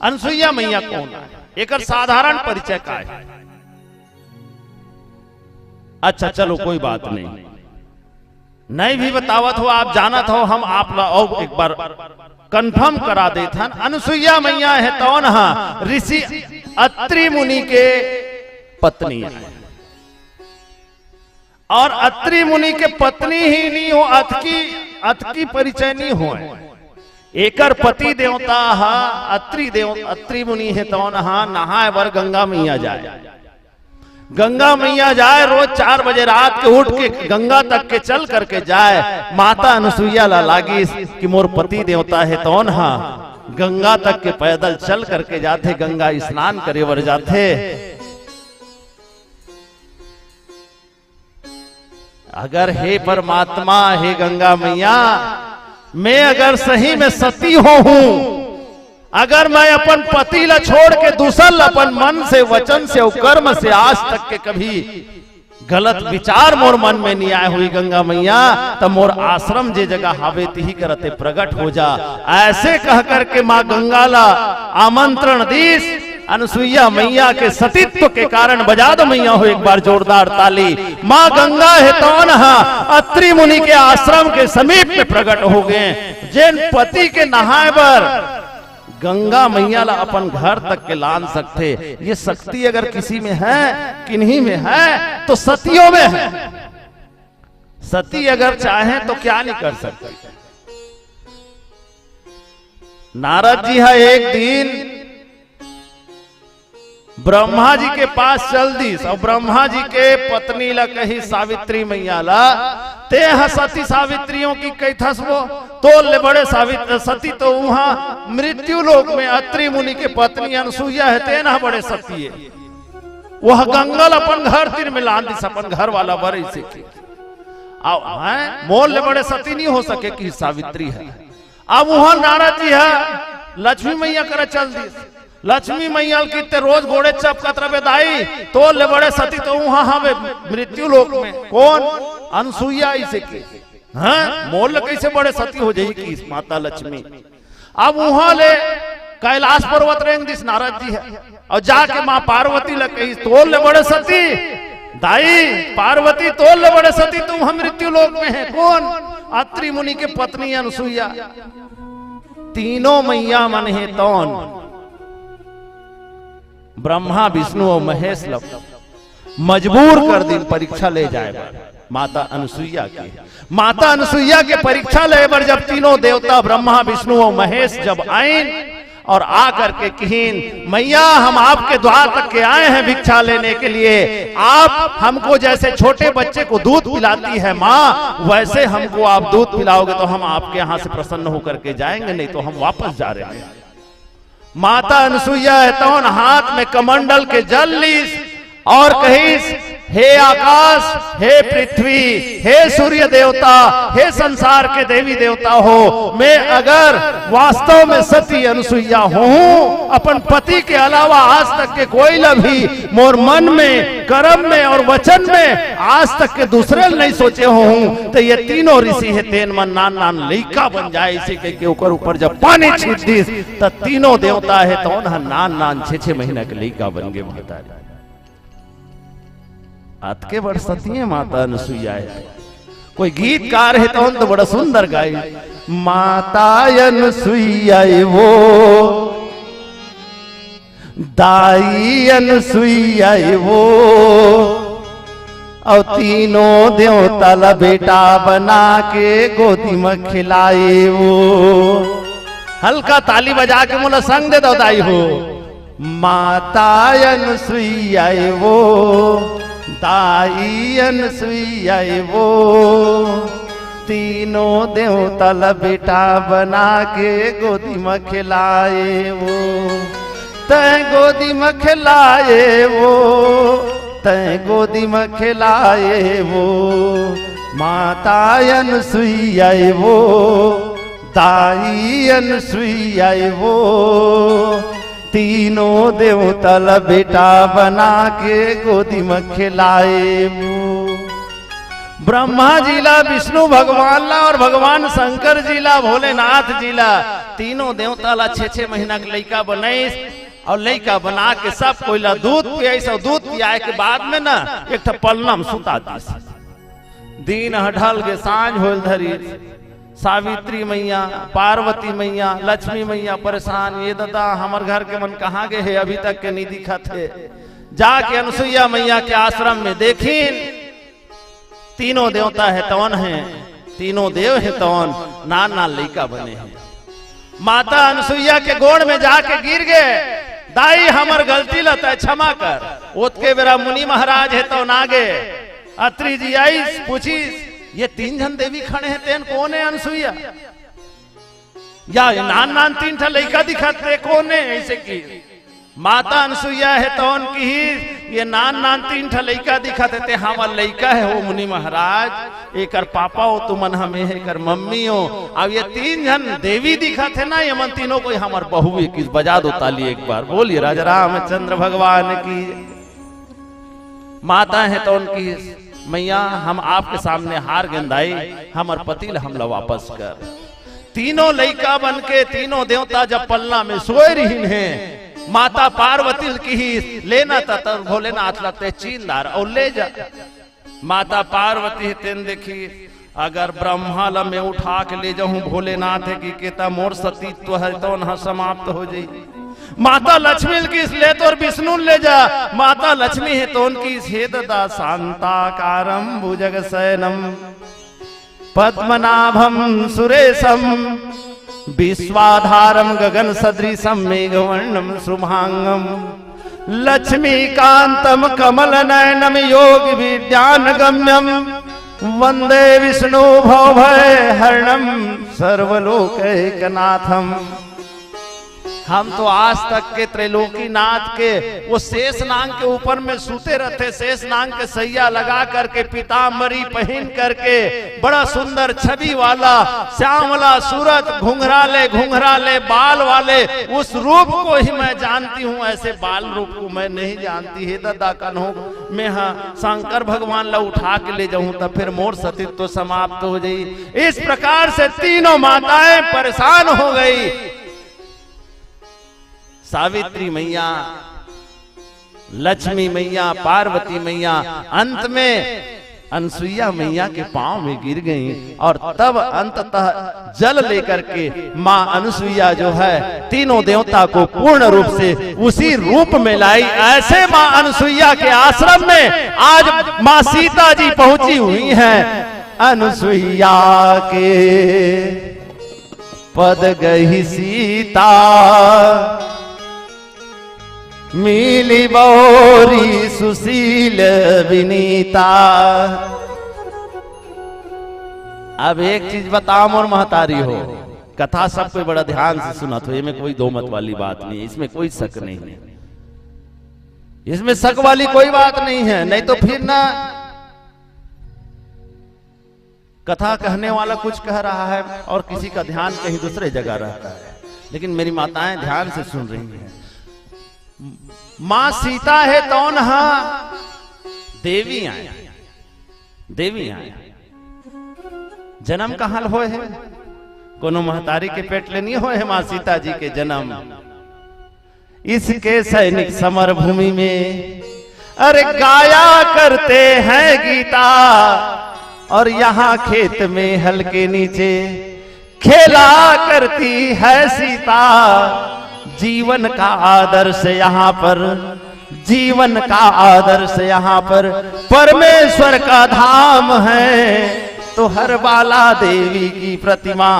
अनुसुईया मैया कौन है? एक साधारण परिचय का है। अच्छा चलो कोई बात नहीं भी बतावत हो, आप जानत हो, हम आप और एक बार कंफर्म करा देते हैं। अनुसुईया मैया है तौन ऋषि अत्रि मुनि के पत्नी है, और अत्रि मुनि के पत्नी ही नहीं हो, अतकी परिचय नहीं हो। एकर पति देवता अत्रि मुनि है तौन नहाए बर गंगा मैया जाए। गंगा मैया जाए रोज 4 बजे रात के उठ के गंगा तक के चल करके जाए। माता अनुसुईया ला लागी कि मोर पति देवता है तौन गंगा तक के पैदल चल करके जाते, गंगा स्नान करे बर जाते। अगर हे परमात्मा, हे गंगा मैया, मैं अगर सही में सती हूं, अगर मैं अपन पति ला छोड़ के दूसर अपन मन से, वचन से और कर्म से आज तक के कभी गलत विचार मोर मन में नहीं आए हुई गंगा मैया, तो मोर आश्रम जे जगह हावे तिही करते प्रकट हो जा। ऐसे कह करके माँ गंगा ला आमंत्रण दीस। अनुसुईया मैया के सतीत्व के कारण बजा दो मैया हो एक बार जोरदार ताली। माँ गंगा है तौन अत्रि मुनि के आश्रम के समीप में प्रकट हो गए। जिन पति के नहाए बर गंगा मैया ला अपन घर तक के लान सकते, ये शक्ति अगर किसी में है, किन्हीं में है, तो सतियों में है। सती अगर चाहे तो क्या नहीं कर सकते। नारद जी है एक दिन ब्रह्मा जी के पास चल दी और ब्रह्मा जी के पत्नी ला कही सावित्री मैया ला ते सती सावित्रियों की कही थसबो तो ले बड़े सावित्री सती तो वहां मृत्यु लोक में अत्रि मुनि के पत्नी अनसुईया है ते ना बड़े सती है वह गंगल अपन घर तीर में लान दी अपन घर वाला बड़े से की मोल ले बड़े सती नहीं हो सके कि सावित्री है। अब वहां नारद जी है लक्ष्मी मैया करे चल दी लक्ष्मी मैया की ते रोज घोड़े चपकत रहे दाई तो ले बड़े सती तो वहां हवे मृत्यु लोक में कौन अनसुईया इसे की हाँ मोल कैसे बड़े सती हो जाएगी माता लक्ष्मी। अब वहां ले कैलाश पर्वत रेंग दिस नारद जी है और जाके माँ पार्वती लग कही तोल ले बड़े सती दाई पार्वती तोल ले बड़े सती तुम हम मृत्यु लोक में है कौन अत्रि मुनि के पत्नी अनसुईया। तीनों मैया मन है तौन ब्रह्मा विष्णु और महेश लग मजबूर कर दी परीक्षा ले जाए माता अनसुईया की। माता अनसुईया के परीक्षा ले बर जब तीनों देवता ब्रह्मा विष्णु और महेश जब आए और आकर के कहीन मैया हम आपके द्वार तक के आए हैं भिक्षा लेने के लिए आप हमको जैसे छोटे बच्चे को दूध पिलाती है माँ वैसे हमको आप दूध पिलाओगे तो हम आपके यहाँ से प्रसन्न होकर के जाएंगे नहीं तो हम वापस जा रहे हैं। माता अनसुईया है तो हाथ में कमंडल के जल लीस और कहीस हे आकाश हे पृथ्वी हे सूर्य देवता हे संसार के देवी देवता हो मैं अगर वास्तव में सती अनसुईया हूँ अपन पति के अलावा आज तक के कोई भी मोर मन में कर्म में और वचन में आज तक के दूसरे नहीं सोचे हूँ तो ये तीनों ऋषि है तेन मन नान नान लइका बन जाए इसी के ऊपर जब पानी छीट दी तो तीनों देवता है तो नान नान 6 महीना के लइका बन गए माता आज के बड़ सती माता अनसुईया है। कोई गीतकार है तो बड़ा सुंदर गाए माता अनसुईया वो दाई अनसुईया वो और तीनों देवता ला बेटा बना के गोदी में खिलाए वो। हल्का ताली बजा के मोला संग दे दो दाई हो माता अनसुईया वो दाई अनसुईया वो तीनों देवता ला बेटा बना के गोदी में खिलाए वो तय गोदी में खिलाए वो तय गोदी में खिलाए वो माता अनसुईया वो दाई अनसुईया वो तीनों देवता ला बेटा बना के गोदी में खिलाए वो। ब्रह्मा जी ला विष्णु भगवान ला और भगवान शंकर जी ला भोलेनाथ जी ला तीनों देवता ला 6 महीना के लइका बनाइस और लइका बना के सब कोई ला दूध पियाइस और दूध पियाए के बाद में ना एक पलना में सुता दिस। दिन ढल के सांझ होल धरी सावित्री मैया पार्वती मैया लक्ष्मी मैया परेशान ये दादा हमार घर के मन कहाँ गए है अभी तक के नहीं दिखा थे। जाके अनसुईया मैया के आश्रम में देखीन तीनों देवता है तवन है तीनों देव है तवन नान नान लइका बने हैं। माता अनसुईया के गोड़ में जाके गिर गए दाई हमार गलती लता क्षमा कर। ओत के बेरा मुनि महाराज है तो नागे अत्रि जी आई पूछी ये 3 जन देवी खड़े हैं तेन कौन है अनसुईया या नान नान 3 ठा लइका दिखाते कौन है ऐसे की माता अनसुईया है तो उनकी ही ये नान नान 3 ठा लइका दिखाते थे हमार लइका है वो मुनि महाराज एक पापा हो तुमन हमें है कर मम्मी हो अब ये 3 जन देवी दिखाते ना ये मन तीनों को हमार बहू किस बजा दो ताली एक बार बोलिए राजा रामचंद्र भगवान की। माता है तो उनकी मैया हम आपके सामने हार गेंदाई हमार पति हमला वापस कर। तीनों लइका बन के तीनों देवता जब पलना में सोए रही है माता पार्वती की ही लेना था भोलेनाथ लगते चीनदार और ले जा। माता पार्वती तेन देखी अगर ब्रह्मा ला में उठा के ले जाऊं भोलेनाथ की केता मोर सतीत्व है तो न समाप्त हो जाए। माता लक्ष्मी की ले तो और विष्णु ले जा। माता लक्ष्मी है तो उनकी हेददा शांताकारं भुजग शयनम पद्मनाभम सुरेशम विश्वाधारम गगन सदृशम मेघवर्णम शुभांगम लक्ष्मीकांतम कमल नयनम योग विज्ञान गम्यम वंदे विष्णु भवभय हरणम सर्वलोकैकनाथम। हम तो आज तक के त्रैलोकीनाथ के वो शेष नाग के ऊपर में सूते रहते, शेष नाग के सैया लगा करके पीताम्बरी पहन करके बड़ा सुंदर छवि वाला श्यामला सूरत घुंघराले बाल वाले उस रूप को ही मैं जानती हूँ, ऐसे बाल रूप को मैं नहीं जानती है। दादा कन्हो मैं शंकर भगवान ला उठा के ले जाऊं तब फिर मोर सतीत्व तो समाप्त हो जाई। इस प्रकार से तीनों माताएं परेशान हो गई। सावित्री मैया, लक्ष्मी मैया, पार्वती मैया, अंत में अनसुईया मैया के पांव में गिर गईं और तब अंततः जल लेकर के मां अनसुईया जो है तीनों देवता को पूर्ण रूप से उसी रूप में लाई। ऐसे मां अनसुईया के आश्रम में आज मां सीता जी पहुंची हुई हैं। अनसुईया के पद गई सीता मिली बौरी सुशील विनीता। अब एक चीज बताओ और महतारी हो, कथा सबको बड़ा ध्यान से सुना तो इसमें कोई दो मत वाली बात नहीं है, इसमें कोई शक नहीं है, इसमें शक वाली कोई बात नहीं है। नहीं तो फिर ना कथा कहने वाला कुछ कह रहा है और किसी का ध्यान कहीं दूसरे जगह रहता है। लेकिन मेरी माताएं ध्यान से सुन रही हैं। मां सीता है तो न देवी आए, देवी आए। जन्म कहां हो है? कोनो महतारी के पेट ले नहीं हो है मां सीता जी के जन्म। इसके सैनिक समर भूमि में अरे गाया करते हैं गीता, और यहाँ खेत में हल के नीचे खेला करती है सीता। जीवन का आदर्श यहाँ पर, जीवन का आदर्श यहाँ पर परमेश्वर का धाम है। तो हर बाला देवी की प्रतिमा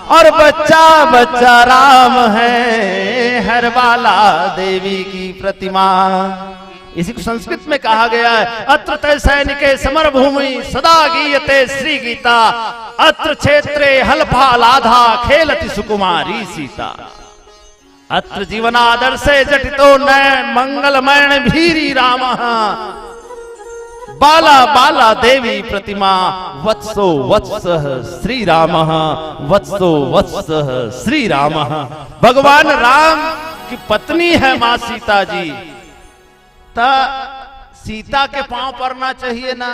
और बच्चा बच्चा राम है। हर बाला देवी की प्रतिमा, इसी को संस्कृत में कहा गया है। अत्र तय सैनिके समर भूमि सदा गीयते श्री गीता, अत्र क्षेत्रे हलफालाधा खेलति सुकुमारी सीता। अत्र जीवनादर्शे जटितो नय मंगलमय भीरी राम, बाला बाला देवी प्रतिमा वत्सो वत्स श्री राम, वत्सो वत्स श्री राम। भगवान राम की पत्नी है मां सीता जी। सीता के पांव पड़ना चाहिए ना,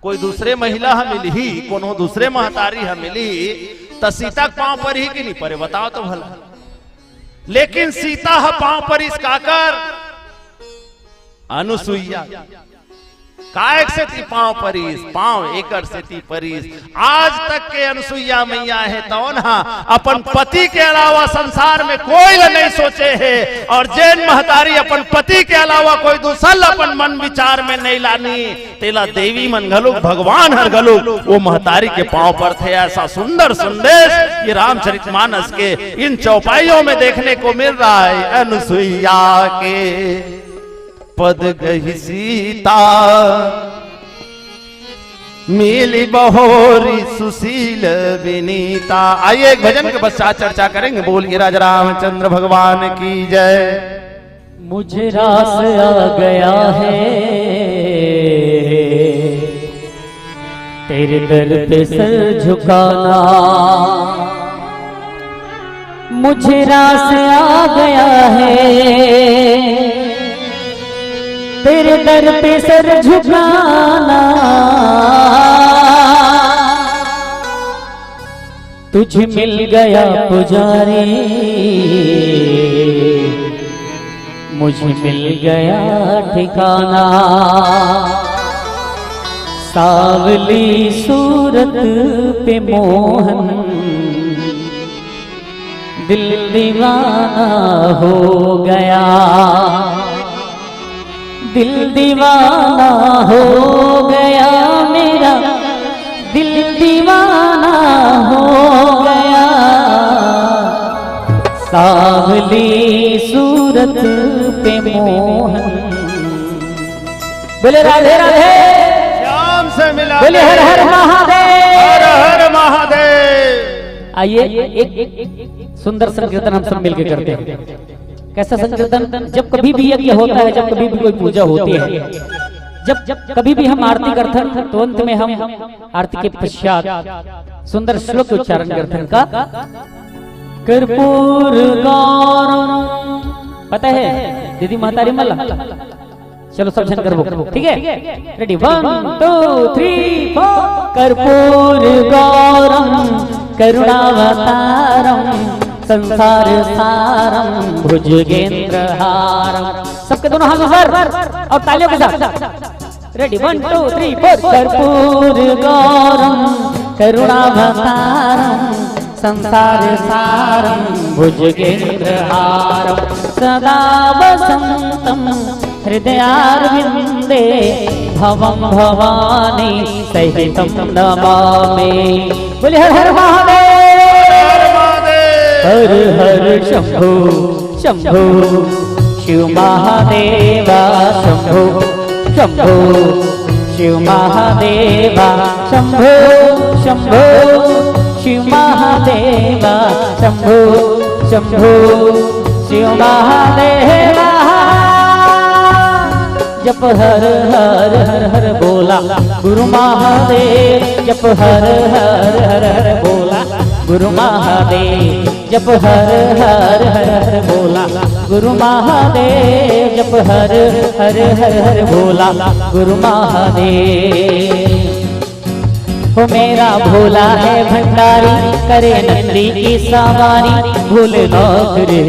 कोई दूसरे महिला हम मिली, कोनो दूसरे महतारी हम मिली तो सीता के पांव पर ही कि नहीं पड़े बताओ तो भला। लेकिन सीता पांव पर इसका कर अनुसुईया कायक से थी पांव परिस, पांव एकड़ से थी परिस। आज तक के अनुसुईया मैया है तो ना अपन पति के अलावा संसार में कोई नहीं सोचे है, और जैन महतारी अपन पति के अलावा कोई दूसरा अपन मन विचार में नहीं लानी। तेला देवी मन घलुक भगवान हर घलुक वो महतारी के पांव पर थे। ऐसा सुंदर संदेश ये रामचरितमानस के इन चौपाइयों में देखने को मिल रहा है। अनुसुईया के पद गई सीता, मिली बहोरी सुशील विनीता। आइए एक भजन के पश्चात चर्चा करेंगे। बोलिए राजा रामचंद्र भगवान की जय। मुझे रास आ गया है तेरे दर पे सर झुकाना, मुझे रास आ गया है तेरे दर पे सर झुकाना। तुझे मिल गया पुजारी, मुझे मिल गया ठिकाना। सावली सूरत पे मोहन दिल दीवाना हो गया, दिल दीवाना हो गया मेरा, दिल दीवाना हो गया। सावली सूरत पे मोहन। बोले राधे राधे, श्याम से मिला, बोले हर हर महादेव, हर हर महादेव। आइए एक सुंदर संकीर्तन हम सब मिलकर करते हैं। कैसा संकीर्तन? जब कभी भी यज्ञ होता है, जब कभी भी कोई पूजा होती है, जब कभी भी हम आरती करते हैं, तो अंत में हम आरती के पश्चात सुंदर श्लोक उच्चारण करते हैं का कर्पूर गौरम। पता है दीदी महतारी मल्ला? चलो सब जन करो, ठीक है? रेडी 1 2 3 4। कर्पूर गौरम करुणावतारम संसार सारम भुजगेंद्र हारम। सबके दोनों हाथ ऊपर और तालियों के साथ। रेडी 1 2 3 4। कर्पूर गौरम करुणावतारम संसार सारम भुजगेंद्र हारम सदा वसंतम हृदयारविंदे भवं भवानी सहितं नमामि। बोले हर हर महादेव, हर हर शंभो शंभो शिव महादेवा, शंभो शंभो शिव महादेवा, शंभो शंभो शिव महादेवा, शंभो शंभो शिव महादेवा। जप हर हर हर हर बोला गुरु महादेव, जप हर हर हर हर बोला गुरु महादेव, जप हर हर हर हर बोला गुरु महादेव, जप हर हर हर हर बोला गुरु महादेव। हो मेरा भोला है भंडारी, करे नंदी की सवारी, भूले ना करे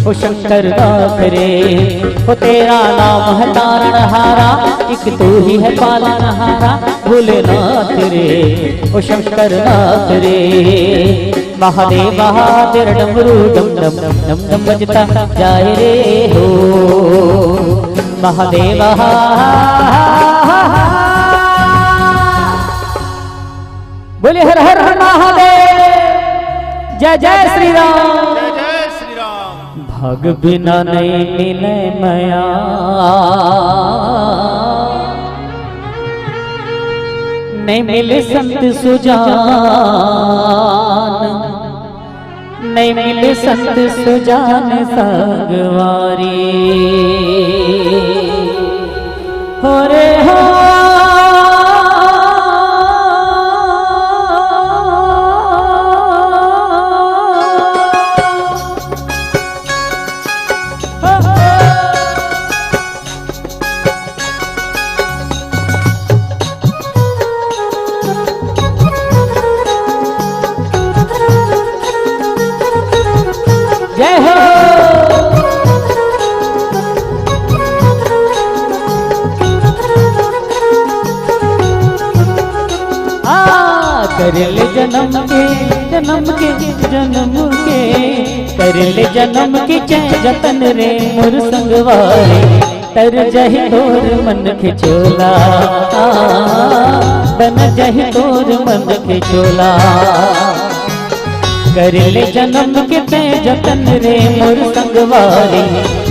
ओ शंकर ना करे। हो तेरा नाम है तारणहारा, एक तू ही है पालनहारा, भूले ना करे ओ शंकर ना करे। महादेव महादेव डमरू डम डम डम डम डम बजता जाए रे हो। महादेव बोले हर हर हर महादेव। जय जय श्री राम, जय जय श्री राम। भाग बिना नहीं मिले माया, नहीं मिले संत सुजान, नहीं मिले संत सुजान संगवारी। हो रे हो जय हो। कर ले जन्म के जन्म के जन्म के, कर ले जन्म के जतन रे मोर संगवारे। तर जहि तोर मन के चोला, बन जहि तोर मन के चोला। कर ले जन्म के जतन रे मोर संगवारी,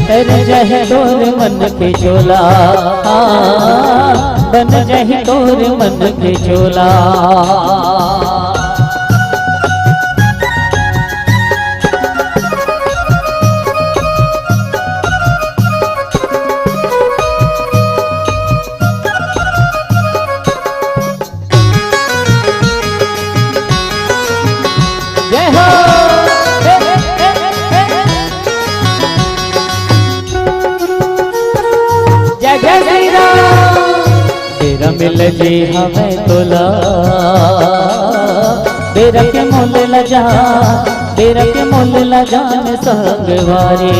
तर जहि तोर मन के चोला, बन जहि तोर मन के चोला। तेरा मिल जी हमें तोला, तेरा के मोल लजा, तेरा के मोल लजान संगवारी।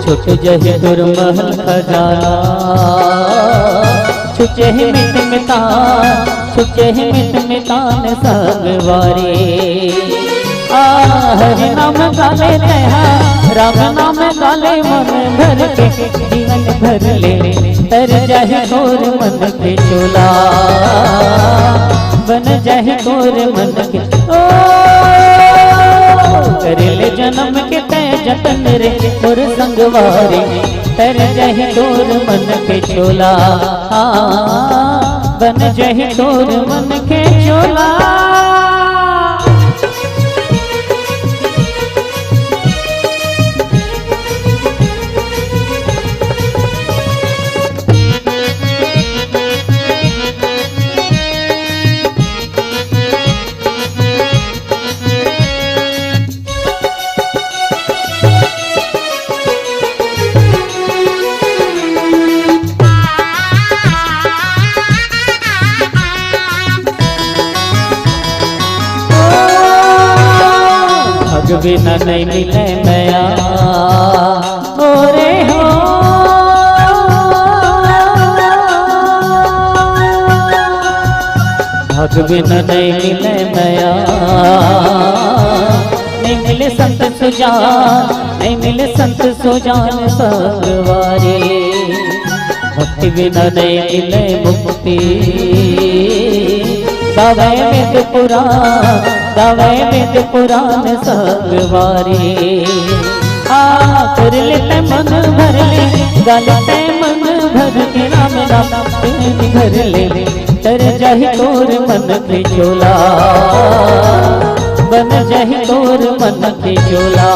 छुट जहि तुर महल खजाना, छुचे ही मिट मितान, छुचे ही मिट मितान संगवारी। हरि नाम गाले तहा, राम नाम गाले मन भर के, जीवन भर ले तर जाहि तोर मन के चोला, बन जाहि तोर मन के। ओ कर ले जन्म के तय जतन रे मोर संगवारी तर जही तोर मन के चोला बन जही तोर मन के चोला। बिना नहीं मिले मैया ओरे हो भग बिना नहीं मिले मैया नहीं मिले संत सुजान नहीं मिले संत सुजान संगवारी भक्ति बिना नहीं मिले मुक्ति गावे वेद पुराण गावे वेद पुराण संगवारी कर लेते मन भर ले गालते मन भर के राम नाम घर ले तर जाहि तोर मन के चोला बन जाहि तोर मन के चोला।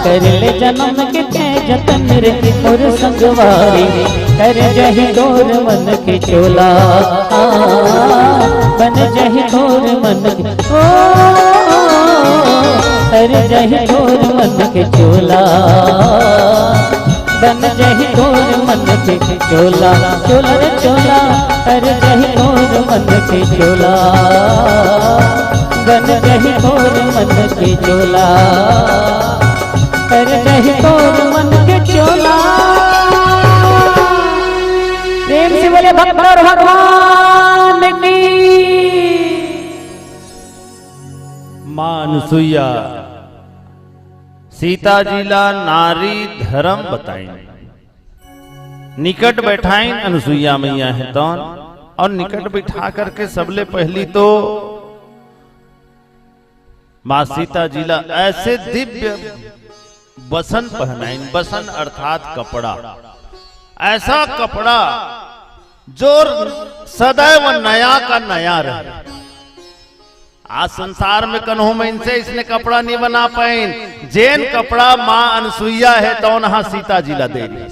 कर ले जन्म के जतन रे मोर संगवारी कर जही तोर मन के चोला बन जही तोर मन के ओ कर जही तोर मन के चोला बन जही तोर मन के चोला चोला रे चोला कर जही तोर मन के चोला बन जही तोर मन के चोला कर जही तोर मन के चोला। प्रेम से बोले भक्त भगवान की। मां अनुसुईया सीता जीला नारी धर्म बताई निकट बैठाई अनुसुईया मैया है तौन और निकट बिठा करके सबले पहली तो मां सीता जीला ऐसे दिव्य बसन पहनाई। बसन अर्थात कपड़ा, ऐसा कपड़ा जो सदैव नया का नया रहे। आज संसार में कन्हों में इनसे इसने कपड़ा नहीं बना पाए। जैन कपड़ा मां अनुसुईया है तो नहा सीता जीला दे रही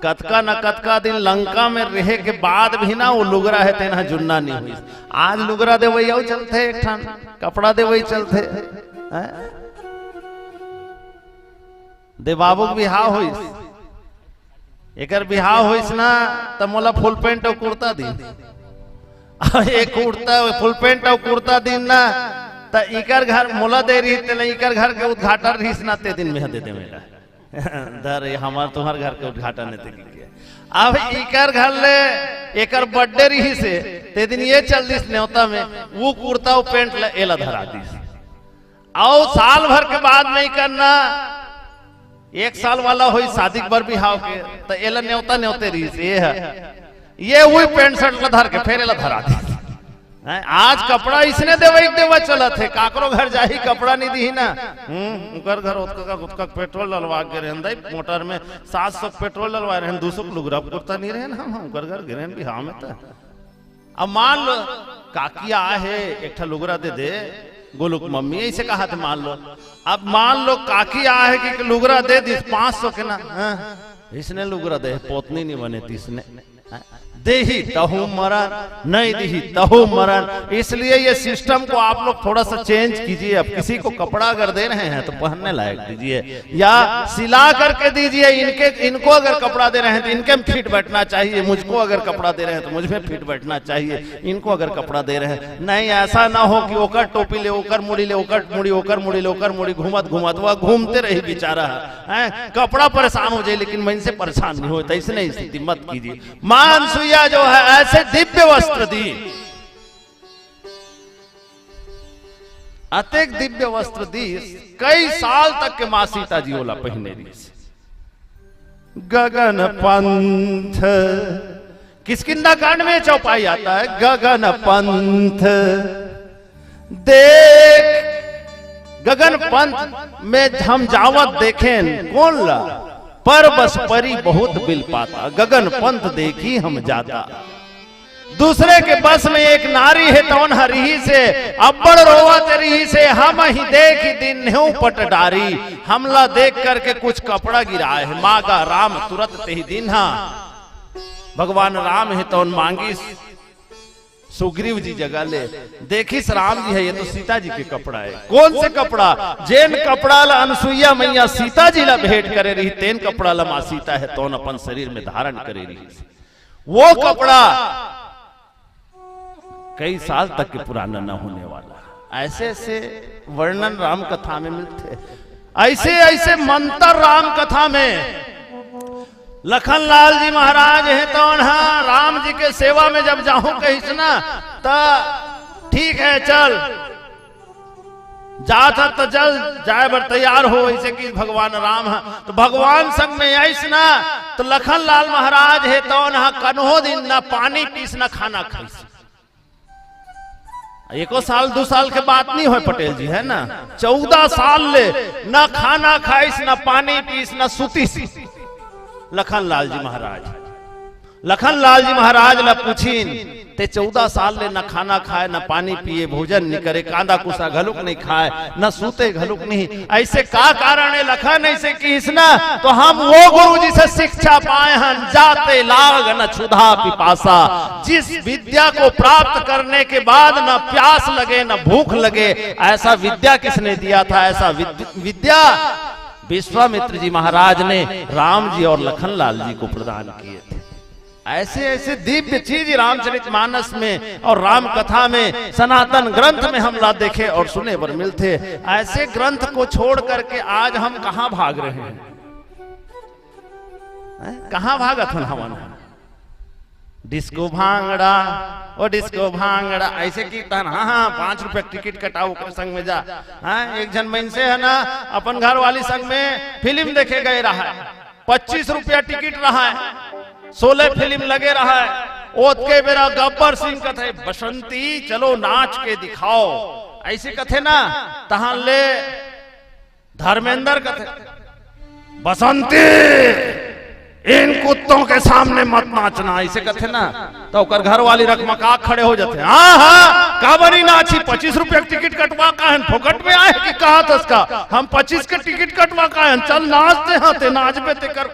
कतका न कतका दिन लंका में रहे के बाद भी ना वो लुगरा है तेना जुन्ना नहीं हुई। आज लुगरा दे वही चलते एक ठान कपड़ा दे वही चलते है? दे बाबू के बिहाव होइस एकर बिहाव होइस ना त मोला फुल पेंट और कुर्ता दी एक कुर्ता फुल पेंट और कुर्ता दिन ना त इकर घर मोला दे रही ते इकर घर के उद्घाटन रही ना ते दिन में दे दे मेरा दर हमार तुम्हार घर के उद्घाटन ने किया। अब इकर घर ले एकर बर्थडे रही से ते दिन ये चल दिस न्योता में वो कुर्ता और पेंट एला धरा दिस आओ साल भर के बाद नहीं करना एक साल वाला हुई शादी पर बिहाव के तो एला न्योता न्योते रही से ये वही पेंट शर्ट धर के फिर एला धरा दी। आज कपड़ा इसने देवा चला थे काकरो घर जाही कपड़ा नहीं दी ना उनकर घर उसका पेट्रोल डलवा के रहे मोटर में 700 पेट्रोल डलवा रहे 200 लुगरा कुर्ता नहीं रहे हम उनकर घर गिरे बिहाव में तो अब मान लो काकिया है एक लुगरा दे दे गोलुक मम्मी ऐसे कहा थे मान लो अब मान लो काकी आ है कि लुगरा दे दी 500 के ना इसने लुगरा दे पोतनी नहीं बने थी इसने देही तहु मरण नहीं देही तहु मरण। इसलिए ये सिस्टम को आप लोग थोड़ा सा चेंज कीजिए। अब किसी को कपड़ा अगर दे रहे हैं तो पहनने लायक दीजिए या सिला करके दीजिए। इनको अगर कपड़ा दे रहे हैं तो इनके में फिट बैठना चाहिए। मुझको अगर कपड़ा दे रहे हैं तो मुझ में फिट बैठना चाहिए। इनको अगर कपड़ा दे रहे हैं नहीं ऐसा ना हो कि ओकर टोपी ले ओकर मुड़ी ले ओकर मुड़ी ओकर मुड़ी ले ओकर मुड़ी घूमत घूमत वह घूमते रही बेचारा है कपड़ा परेशान हो जाए लेकिन मन से परेशान नहीं होता। इसने स्थिति मत कीजिए। मां अनुसुईया जो है ऐसे दिव्य वस्त्र दी अतिक दिव्य वस्त्र दी कई साल तक के मां सीता जी ओला पहने रही। गगन पंथ किष्किंधा कांड में चौपाई आता है गगन पंथ देख गगन पंथ में हम जावत देखें कौन ला, पर बस परी बहुत बिल पाता, गगन पंथ देखी हम जाता। दूसरे के बस में एक नारी है तौन हरी से, अब्बड़ रोवा तेरी से, हम ही देख दिन न्यू पट डारी, हमला देख करके कुछ कपड़ा गिरा है, मांगा राम तुरंत ते ही दिन। भगवान राम है तौन मांगी सुग्रीव जी जगह ले, देखिस राम जी है ये तो सीता जी के कपड़ा है। कौन से कपड़ा? जेन कपड़ा ला अनसुईया मैया सीता जी ला भेंट करे रही, तेन कपड़ा ला मां सीता है तौन अपन शरीर में धारण करे रही। वो कपड़ा कई साल तक के पुराना न होने वाला। ऐसे ऐसे वर्णन राम कथा में मिलते, ऐसे ऐसे मंत्र राम कथा में। लखनलाल जी महाराज है तो राम जी के सेवा में जब जाऊं कहीं ना तो ठीक है चल जा था तो जल जाए बर तैयार हो, ऐसे कि भगवान राम है तो भगवान संग में ऐस ना तो लखनलाल महाराज है तो कन्हो दिन ना पानी पीस ना खाना खाइस। एको साल 2 साल के बात नहीं हो पटेल जी है ना, 14 साल ले ना खाना खाइस ना पानी पीस ना सुतीस। लखनलाल जी महाराज ला पूछीन ते 14 साल ले न खाना खाए न पानी पिए, भोजन नहीं करे, कांदा कुसा घलुक नहीं खाए, न सूते घलुक नहीं, ऐसे का कारण है लखन? ऐसे कि इसना तो हम वो गुरु जी से शिक्षा पाए हैं, जाते लाग न क्षुधा पिपासा, जिस विद्या को प्राप्त करने के बाद न प्यास लगे न भूख लगे, ऐसा विद्या किसने दिया था? ऐसा विद्या विश्वामित्र जी महाराज ने राम जी और लखनलाल जी को प्रदान किए थे। ऐसे ऐसे दिव्य चीज रामचरितमानस में और राम कथा में, सनातन ग्रंथ में हम ला देखे और सुने पर मिलते। ऐसे ग्रंथ को छोड़ करके आज हम कहां भाग रहे हैं? कहां भागत हवन? डिस्को भांगड़ा और डिस्को भांगड़ा ऐसे कीर्तन, हाँ 5 रुपए टिकट कटाओ संग में जा। हाँ एक जन मन से है ना अपन घर वाली संग में फिल्म देखे गए रहा है, 25 रुपया टिकट रहा है, 16 फिल्म लगे रहा है। ओत के बेरा गब्बर सिंह कथे बसंती चलो नाच के दिखाओ, ऐसे कथे ना तहां ले धर्मेंद्र कथे बसंती इन कुत्तों के सामने मत नाचना, ऐसे कथे ना तो घर वाली रकमका खड़े हो जाते। हाँ हाँ काबरी नाची, 25 रुपया टिकट कटवा का है, फोकट में आए कि कहा था उसका हम 25 के टिकट कटवा का है, चल नाचते हैं ते नाचबे ते कर।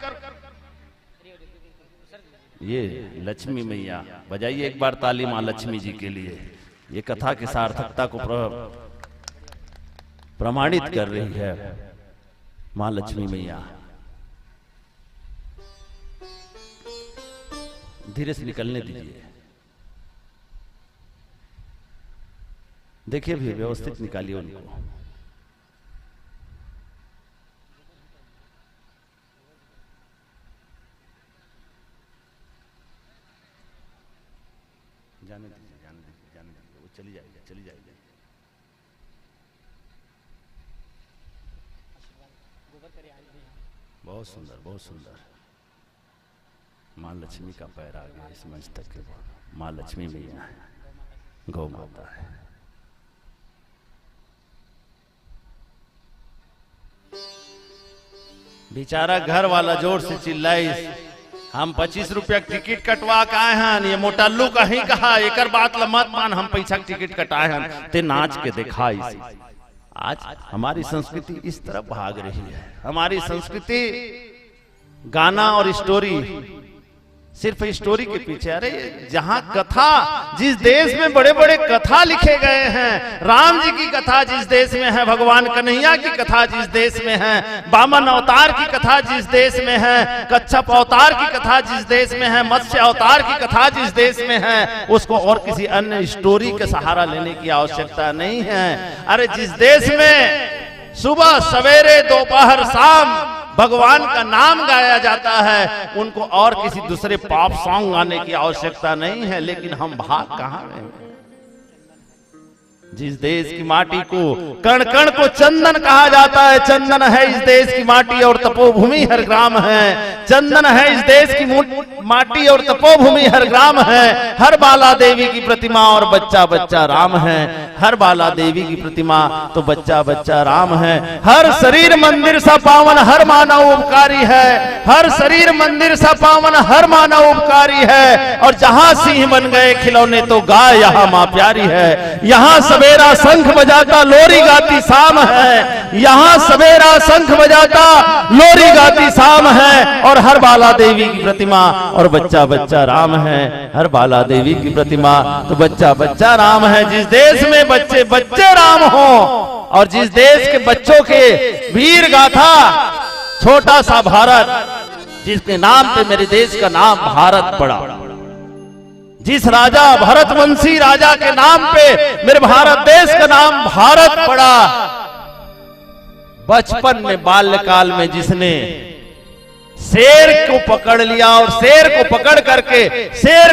ये लक्ष्मी मैया बजाइए एक बार ताली मां लक्ष्मी जी के लिए। ये कथा की सार्थकता को प्रमाणित कर रही है मां लक्ष्मी मैया। धीरे से निकलने दीजिए, देखिए भी व्यवस्थित निकालिए उनको। जाने दीजिए, वो चली जाएगी। बहुत सुंदर। माँ लक्ष्मी का पैर आ गया इस मंच तक के। माँ लक्ष्मी मैया है, गौ माता है। बेचारा घर वाला जोर से चिल्लाई, हम 25 रुपया टिकट कटवा के आए हैं, ये मोटा लू कहीं कहा एक बात मत मान, हम पैसा टिकट कटाए हैं ते नाच के दिखाई। आज हमारी संस्कृति इस तरफ भाग रही है। हमारी संस्कृति गाना और स्टोरी, सिर्फ स्टोरी के पीछे। अरे जहां कथा, जिस देश में बड़े बड़े कथा लिखे गए हैं, राम जी की कथा जिस देश में है, भगवान कन्हैया की कथा जिस देश में है, वामन अवतार की कथा जिस देश में है, कच्छप अवतार की कथा जिस देश में है, मत्स्य अवतार की कथा जिस देश में है, उसको और किसी अन्य स्टोरी के सहारा लेने की आवश्यकता नहीं है। अरे जिस देश में सुबह सवेरे दोपहर शाम भगवान का नाम गाया जाता है, उनको और किसी दूसरे पॉप सॉन्ग गाने की आवश्यकता नहीं है। लेकिन हम भाग कहां रहे हैं? जिस देश की माटी को कण कण को चंदन कहा जाता है, चंदन है इस देश की माटी और तपोभूमि हर ग्राम है। चंदन है इस देश की माटी और तपोभूमि हर ग्राम है, हर बाला देवी की प्रतिमा और बच्चा बच्चा राम है। हर बाला देवी की प्रतिमा तो बच्चा बच्चा राम है। हर शरीर मंदिर सा पावन हर मानव उपकारी है। हर शरीर मंदिर सा पावन हर मानव उपकारी है। और जहां सिंह बन गए खिलौने तो गाय यहाँ माँ प्यारी है। यहाँ सवेरा शंख बजाता लोरी गाती शाम है। यहाँ सवेरा शंख बजाता लोरी गाती शाम है। और हर बाला देवी की प्रतिमा और बच्चा बच्चा राम है। हर बाला देवी की प्रतिमा तो बच्चा बच्चा राम है। जिस देश में बच्चे बच्चे राम हो और जिस देश के बच्चों के वीर गाथा छोटा सा भारत, जिसके नाम पे मेरे देश का नाम भारत पड़ा, जिस राजा भरतवंशी राजा के नाम पे मेरे भारत देश का नाम भारत पड़ा, बचपन में बाल्यकाल में जिसने शेर को पकड़ लिया और शेर को पकड़ करके शेर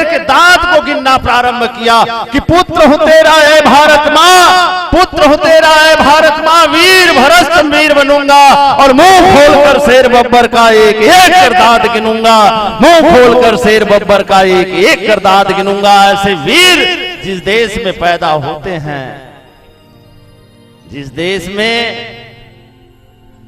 के दांत को गिनना प्रारंभ किया कि पुत्र हो तेरा है भारत माँ, पुत्र हो तेरा है भारत माँ, वीर भरत वीर बनूंगा और मुंह खोलकर शेर बब्बर का एक एक कर दांत गिनूंगा, मुंह खोलकर शेर बब्बर का एक एक कर दांत गिनूंगा। ऐसे वीर जिस देश में पैदा होते हैं, जिस देश में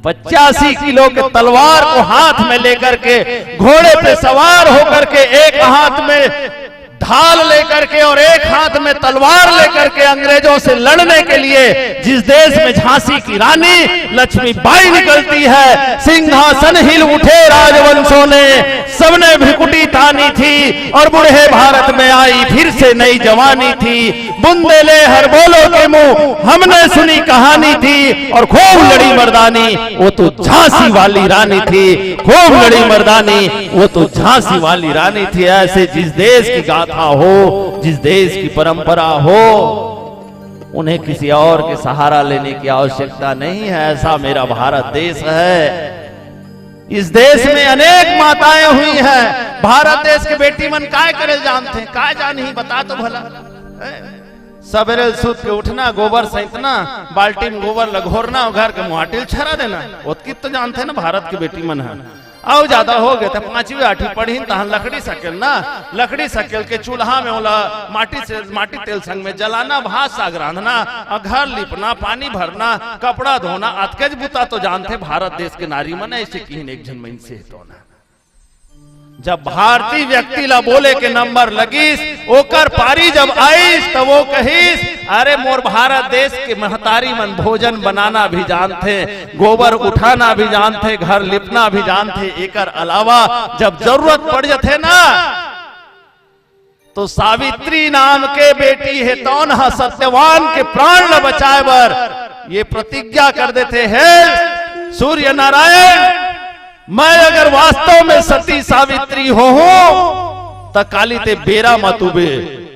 85 किलो के तलवार को हाथ में लेकर के घोड़े पे सवार होकर के एक हाथ में ढाल लेकर के और एक हाथ में तलवार लेकर के अंग्रेजों से लड़ने के लिए जिस देश में झांसी की रानी लक्ष्मीबाई निकलती है, सिंहासन हिल उठे राजवंशों ने, सबने भ्रिकुटी तानी थी और बूढ़े भारत में आई फिर से नई जवानी थी। बुंदेले हर बोलो के मुंह हमने सुनी कहानी थी और खूब लड़ी मर्दानी वो तो झांसी वाली रानी थी, खूब लड़ी मर्दानी वो तो झांसी वाली रानी थी। ऐसे जिस देश की गाथा हो, जिस देश की परंपरा हो, उन्हें किसी और के सहारा लेने की आवश्यकता नहीं है। ऐसा मेरा भारत देश है। इस देश में अनेक माताएं हुई हैं। भारत देश के बेटी मन काय करे जानते हैं, काय जान ही बता तो भला। सवेरे सूत के उठना, गोबर सैंतना, बाल्टी में गोबर लगोरना और घर के मुहाटिल छरा देना, उतकी तो जानते हैं ना भारत की बेटी मन है। और ज्यादा हो गए तो 5वीं 8वीं पढ़ी तहन लकड़ी सकेल ना, लकड़ी सकेल के चूल्हा में ओला माटी तेल संग में जलाना, भात साग रांधना और घर लिपना, पानी भरना, कपड़ा धोना, अतकेज बुता तो जानते भारत देश के नारी मन ऐसे की एक जन मन से तो ना। जब भारतीय व्यक्ति ला बोले के नंबर लगीस, ओकर पारी जब आईस तो वो कहीस अरे मोर भारत देश के महतारी मन भोजन बनाना भी जानते, गोबर उठाना भी जानते, घर लिपना भी जानते। एकर अलावा जब जरूरत पड़ जाते ना तो सावित्री नाम के बेटी है तौन सत्यवान के प्राण न बचाए बर ये प्रतिज्ञा कर देते हैं सूर्य नारायण, मैं अगर वास्तव में सती सावित्री हो तो काली ते बेरा मतुबे,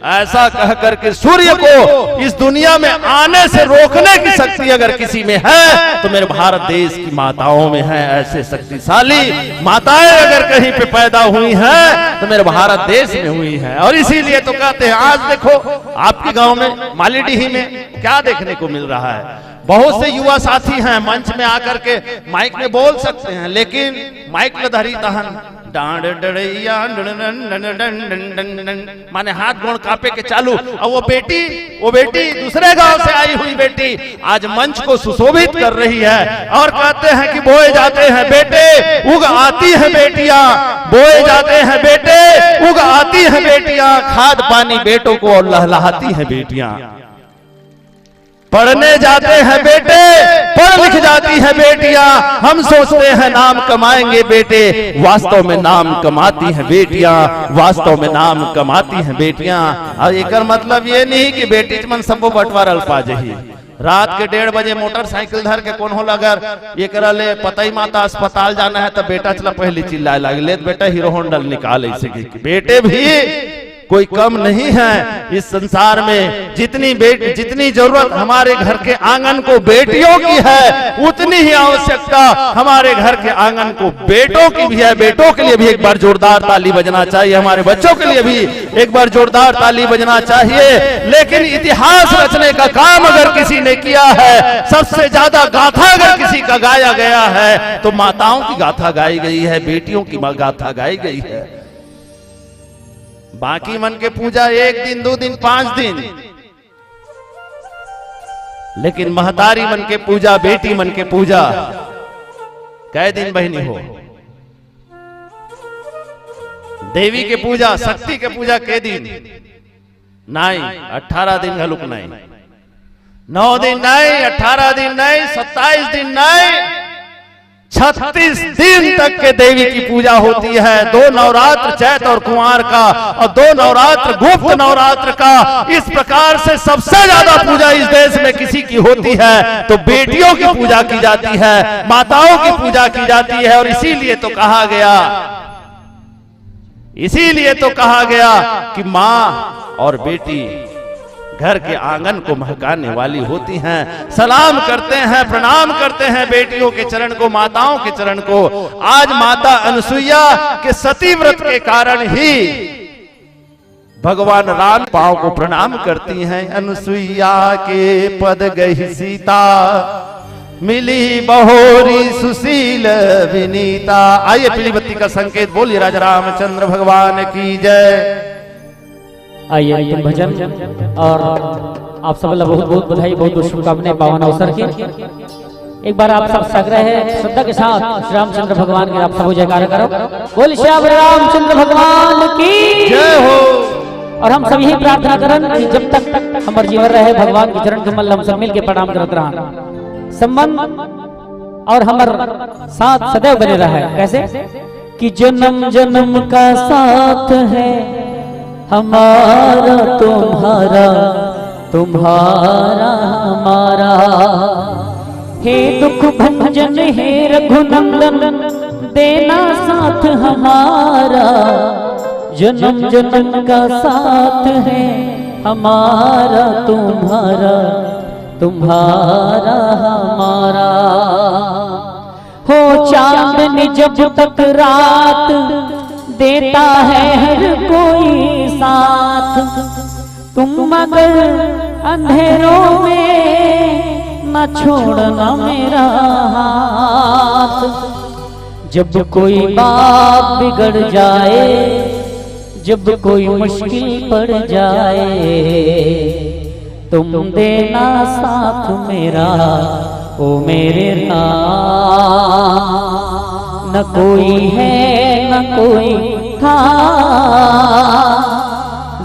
ऐसा कह करके सूर्य को इस दुनिया में आने से रोकने की शक्ति अगर किसी में है तो मेरे भारत देश की माताओं में है। ऐसे शक्तिशाली माताएं अगर कहीं पे पैदा हुई हैं तो मेरे भारत देश में हुई हैं। और इसीलिए तो कहते हैं, आज देखो आपके गांव में मालीडीही में क्या देखने को मिल रहा है, बहुत से युवा साथी हैं मंच में आकर के माइक में बोल सकते हैं, लेकिन माइक में धरी तहन डांड डड़ैया माने हाथ गोड़ कांपे के चालू। और वो बेटी दूसरे गांव से आई हुई बेटी आज मंच को सुशोभित कर रही है और कहते हैं कि बोए जाते हैं बेटे उग आती है बेटियां, बोए जाते हैं बेटे उग आती है बेटियां, खाद पानी बेटों को और लहलाती है बेटियां, पढ़ने जाते हैं बेटे पढ़ लिख जाती है बेटियां, हम सोचते हैं नाम कमाएंगे बेटे, वास्तव में नाम कमाती हैं बेटियां, वास्तव में नाम कमाती हैं बेटियां। और एक मतलब ये नहीं कि बेटी मन सबको बंटवारल पा जही, रात के 1:30 बजे मोटरसाइकिल धर के कौन हो लगर ये करा ले पतई माता अस्पताल जाना है तो बेटा चला पहले चिल्लाए लगे ले बेटा हीरो होंडा निकाल ऐसे की बेटे भी कोई कम नहीं है इस संसार में। जितनी जरूरत हमारे घर के आंगन को बेटियों की है, उतनी ही आवश्यकता हमारे घर के आंगन को बेटों की भी है। बेटों के लिए भी एक बार जोरदार ताली बजना चाहिए, हमारे बच्चों के लिए भी एक बार जोरदार ताली बजना चाहिए। लेकिन इतिहास रचने का काम अगर किसी ने किया है, सबसे ज्यादा गाथा अगर किसी का गाया गया है, तो माताओं की गाथा गाई गई है, बेटियों की गाथा गाई गई है। बाकी मन के पूजा 1 दिन 2 दिन 5 दिन, लेकिन महतारी मन के पूजा, बेटी मन के पूजा कै दिन बहनी हो। देवी के पूजा, शक्ति के पूजा कै दिन नहीं, 18 दिन घलुक नहीं, 9 दिन नहीं, 18 दिन नहीं, 27 दिन नहीं, 36 दिन तक के देवी की पूजा होती है। 2 नवरात्र चैत और कुंवार का, और 2 नवरात्र गुप्त नवरात्र का। इस प्रकार से सबसे ज्यादा पूजा इस देश में किसी की होती है तो बेटियों की पूजा की जाती है, माताओं की पूजा की जाती है। और इसीलिए तो कहा गया कि माँ और बेटी घर के आंगन को महकाने वाली होती हैं। सलाम करते हैं, प्रणाम करते हैं बेटियों के चरण को, माताओं के चरण को। आज माता अनुसुईया के सती व्रत के कारण ही भगवान राम पांव को प्रणाम करती हैं। अनुसुईया के पद गई सीता, मिली बहोरी सुशील विनीता। आइए पीली बत्ती का संकेत बोलिए राजा रामचंद्र भगवान की जय। आइए अंतिम भजन, और आप सब बहुत बहुत बधाई, बहुत बहुत शुभकामनाएं पावन अवसर की। एक बार आप सब सग्रह है श्रद्धा के साथ श्री रामचंद्र भगवान के आप सब जयकार करो। बोल श्री रामचंद्र भगवान की जय हो। और हम सब यही प्रार्थना करें कि जब तक हमारे जीवन रहे, भगवान के चरण कमल हम सब मिल के प्रणाम करत रहा, संबंध और हमार साथ सदैव बने रहा है। कैसे कि जन्म जन्म का साथ है हमारा तुम्हारा, तुम्हारा हमारा। हे दुख भंजन हे रघुनंदन, देना साथ हमारा। जन्म जन्म का साथ है हमारा तुम्हारा, तुम्हारा हमारा। हो चांदनी जब तक रात, देता है हर कोई साथ। तुम मगर अंधेरों में न छोड़ना मेरा हाथ। जब कोई बात बिगड़ जाए, जब कोई मुश्किल पड़ जाए, तुम देना साथ मेरा ओ मेरे नाम। न कोई है न कोई था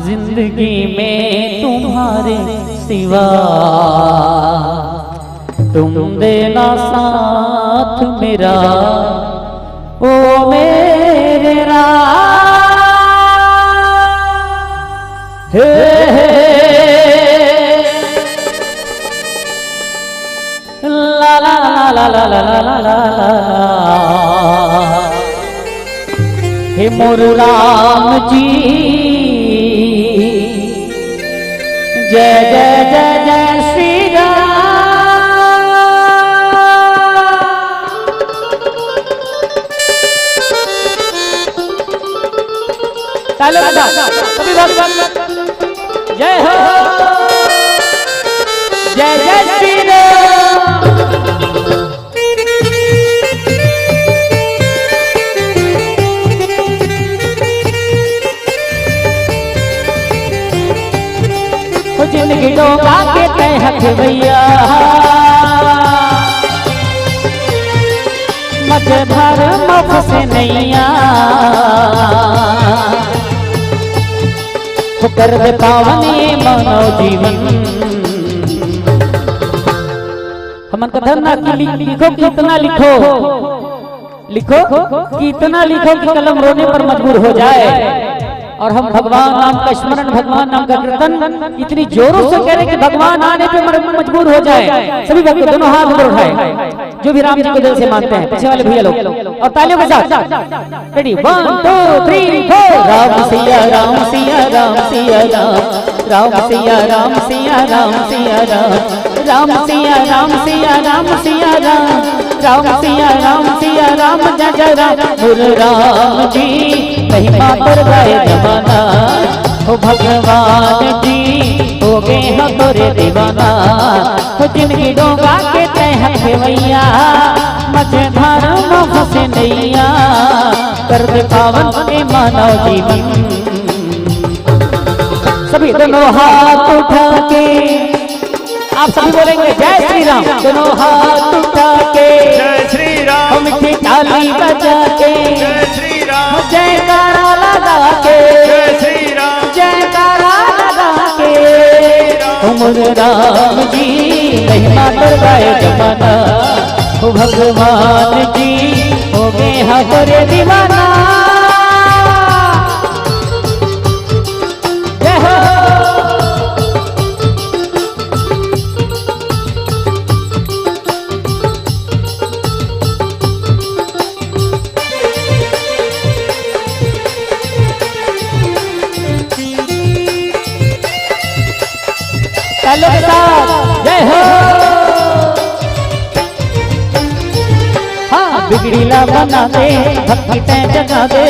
जिंदगी में तुम्हारे सिवा, तुम देना साथ मेरा ओ मेरे राम। ला ला ला ला ला ला ला ला ला। हे मोर राम जी, जय जय जय जय श्री राम। ताली बजा सभी भक्त, जय हो, जय जय श्री राम। जिंदगी डोंगा के तय हथ भैया, मत भर मफ से नैया। कर दे पावन ये मानव जीवन। हमन कथा ना लिखो कितना लिखो, लिखो कितना लिखो कि कलम रोने पर मजबूर हो जाए। और हम भगवान नाम का स्मरण, भगवान नाम का कीर्तन इतनी जोरों से कह रहे कि भगवान आने पे मजबूर हो जाए। सभी भक्त दोनों हाथ ऊपर उठाए जो भी राम जी को दिल से मानते हैं। पीछे वाले भैया लोग और तालियों के साथ रेडी 1 2 3 4। राम सिया राम सिया राम राम सिया राम सिया राम सिया राम राम सिया राम सिया राम सिया राम राम सिया राम जय जय राम गुरु राम जी महिमा पर गाए जमाना हो भगवान जी हो गए हो तोरे दीवाना हो जिंदगी डोंगा के तहत भैया मझधार में फंसे नैया कर दे पावन के मानव जीवन सभी दोनों हाथ उठा के आप सभी बोलेंगे जय श्री राम दोनों हाथ उठा के जय श्री राम हम मिठी ताली बजा के जय श्री राम जयकारा लगा के जय श्री राम जयकारा लगा के उमर राम जी महिमा पर गाए जमाना हो भगवान जी हो गए हमारे दीवाना जय हो तालियों के साथ जय हो हाँ बिगड़ीला बना दे भक्ति तय जगा दे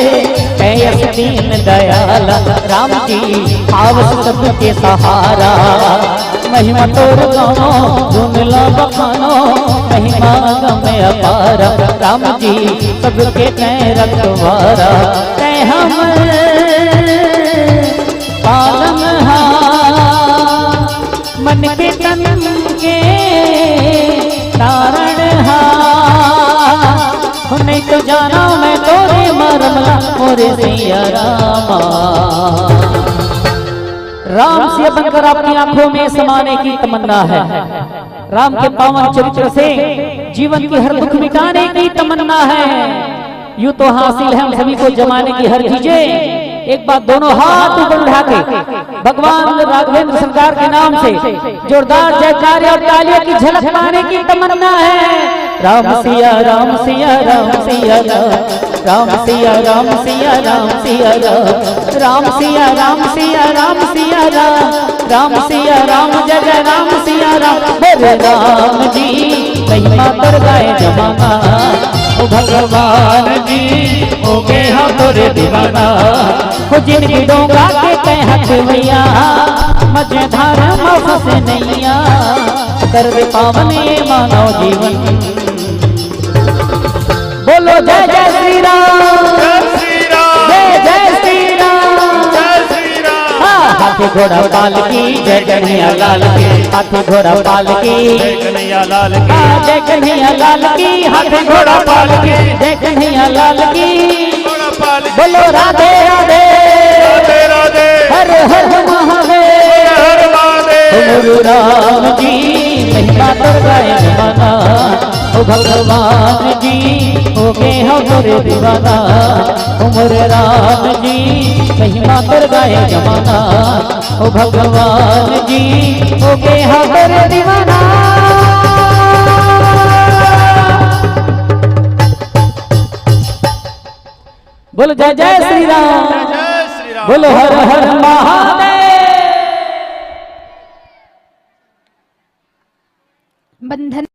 कैस दीन दयाल राम जी आवस सबके सहारा महिमा तोर गानो धुन लो बखानो महिमा गमे अपार राम जी सबके तय रखवारा तय हम पालन मन के तन के तारण नहीं तो जाना मैं तोरे मरमला मोरे सिया रामा राम से बनकर अपनी आंखों में समाने की तमन्ना है राम के पावन चरित्र से जीवन की हर दुख मिटाने की तमन्ना है यूं तो हासिल है हम सभी को जमाने की हर चीजें एक बात दोनों हाथ ऊपर उठा के भगवान राघवेंद्र सरकार के नाम से जोरदार जयकार और तालियों की झलक पाने की तमन्ना है राम सिया राम सिया राम सिया राम सिया राम सिया राम सिया राम सिया राम सिया राम सिया राम सिया राम जय जय राम सिया राम मेरे राम जी महिमा पर गाए जमाना ओ भगवान जी हो गए हो तोरे दीवाना हो जिंदगी डोंगा के तहत भैया मझधार में फंसे नैया कर दे पावन ये मानव जीवन बोलो जय जय श्री राम जय जय श्री राम जय श्री राम हाथी घोड़ा पाल की जय कन्हैया लाल की हाथी घोड़ा पाल की जय कन्हैया लाल की जय कन्हैया लाल की हाथी घोड़ा पाल की जय कन्हैया लाल की बोलो राधे राधे राधे राधे हर हर महादेव हर महादेव गुरु राम जी महिमा पर गाए जमाना ओ भगवान जी हो गए हो तोरे दीवाना उमर राम जी महिमा पर गाए जमाना ओ भगवान जी हो गए हो तोरे दीवाना बोलो जय जय श्री राम जय श्री राम बोलो हर हर महादेव बंधन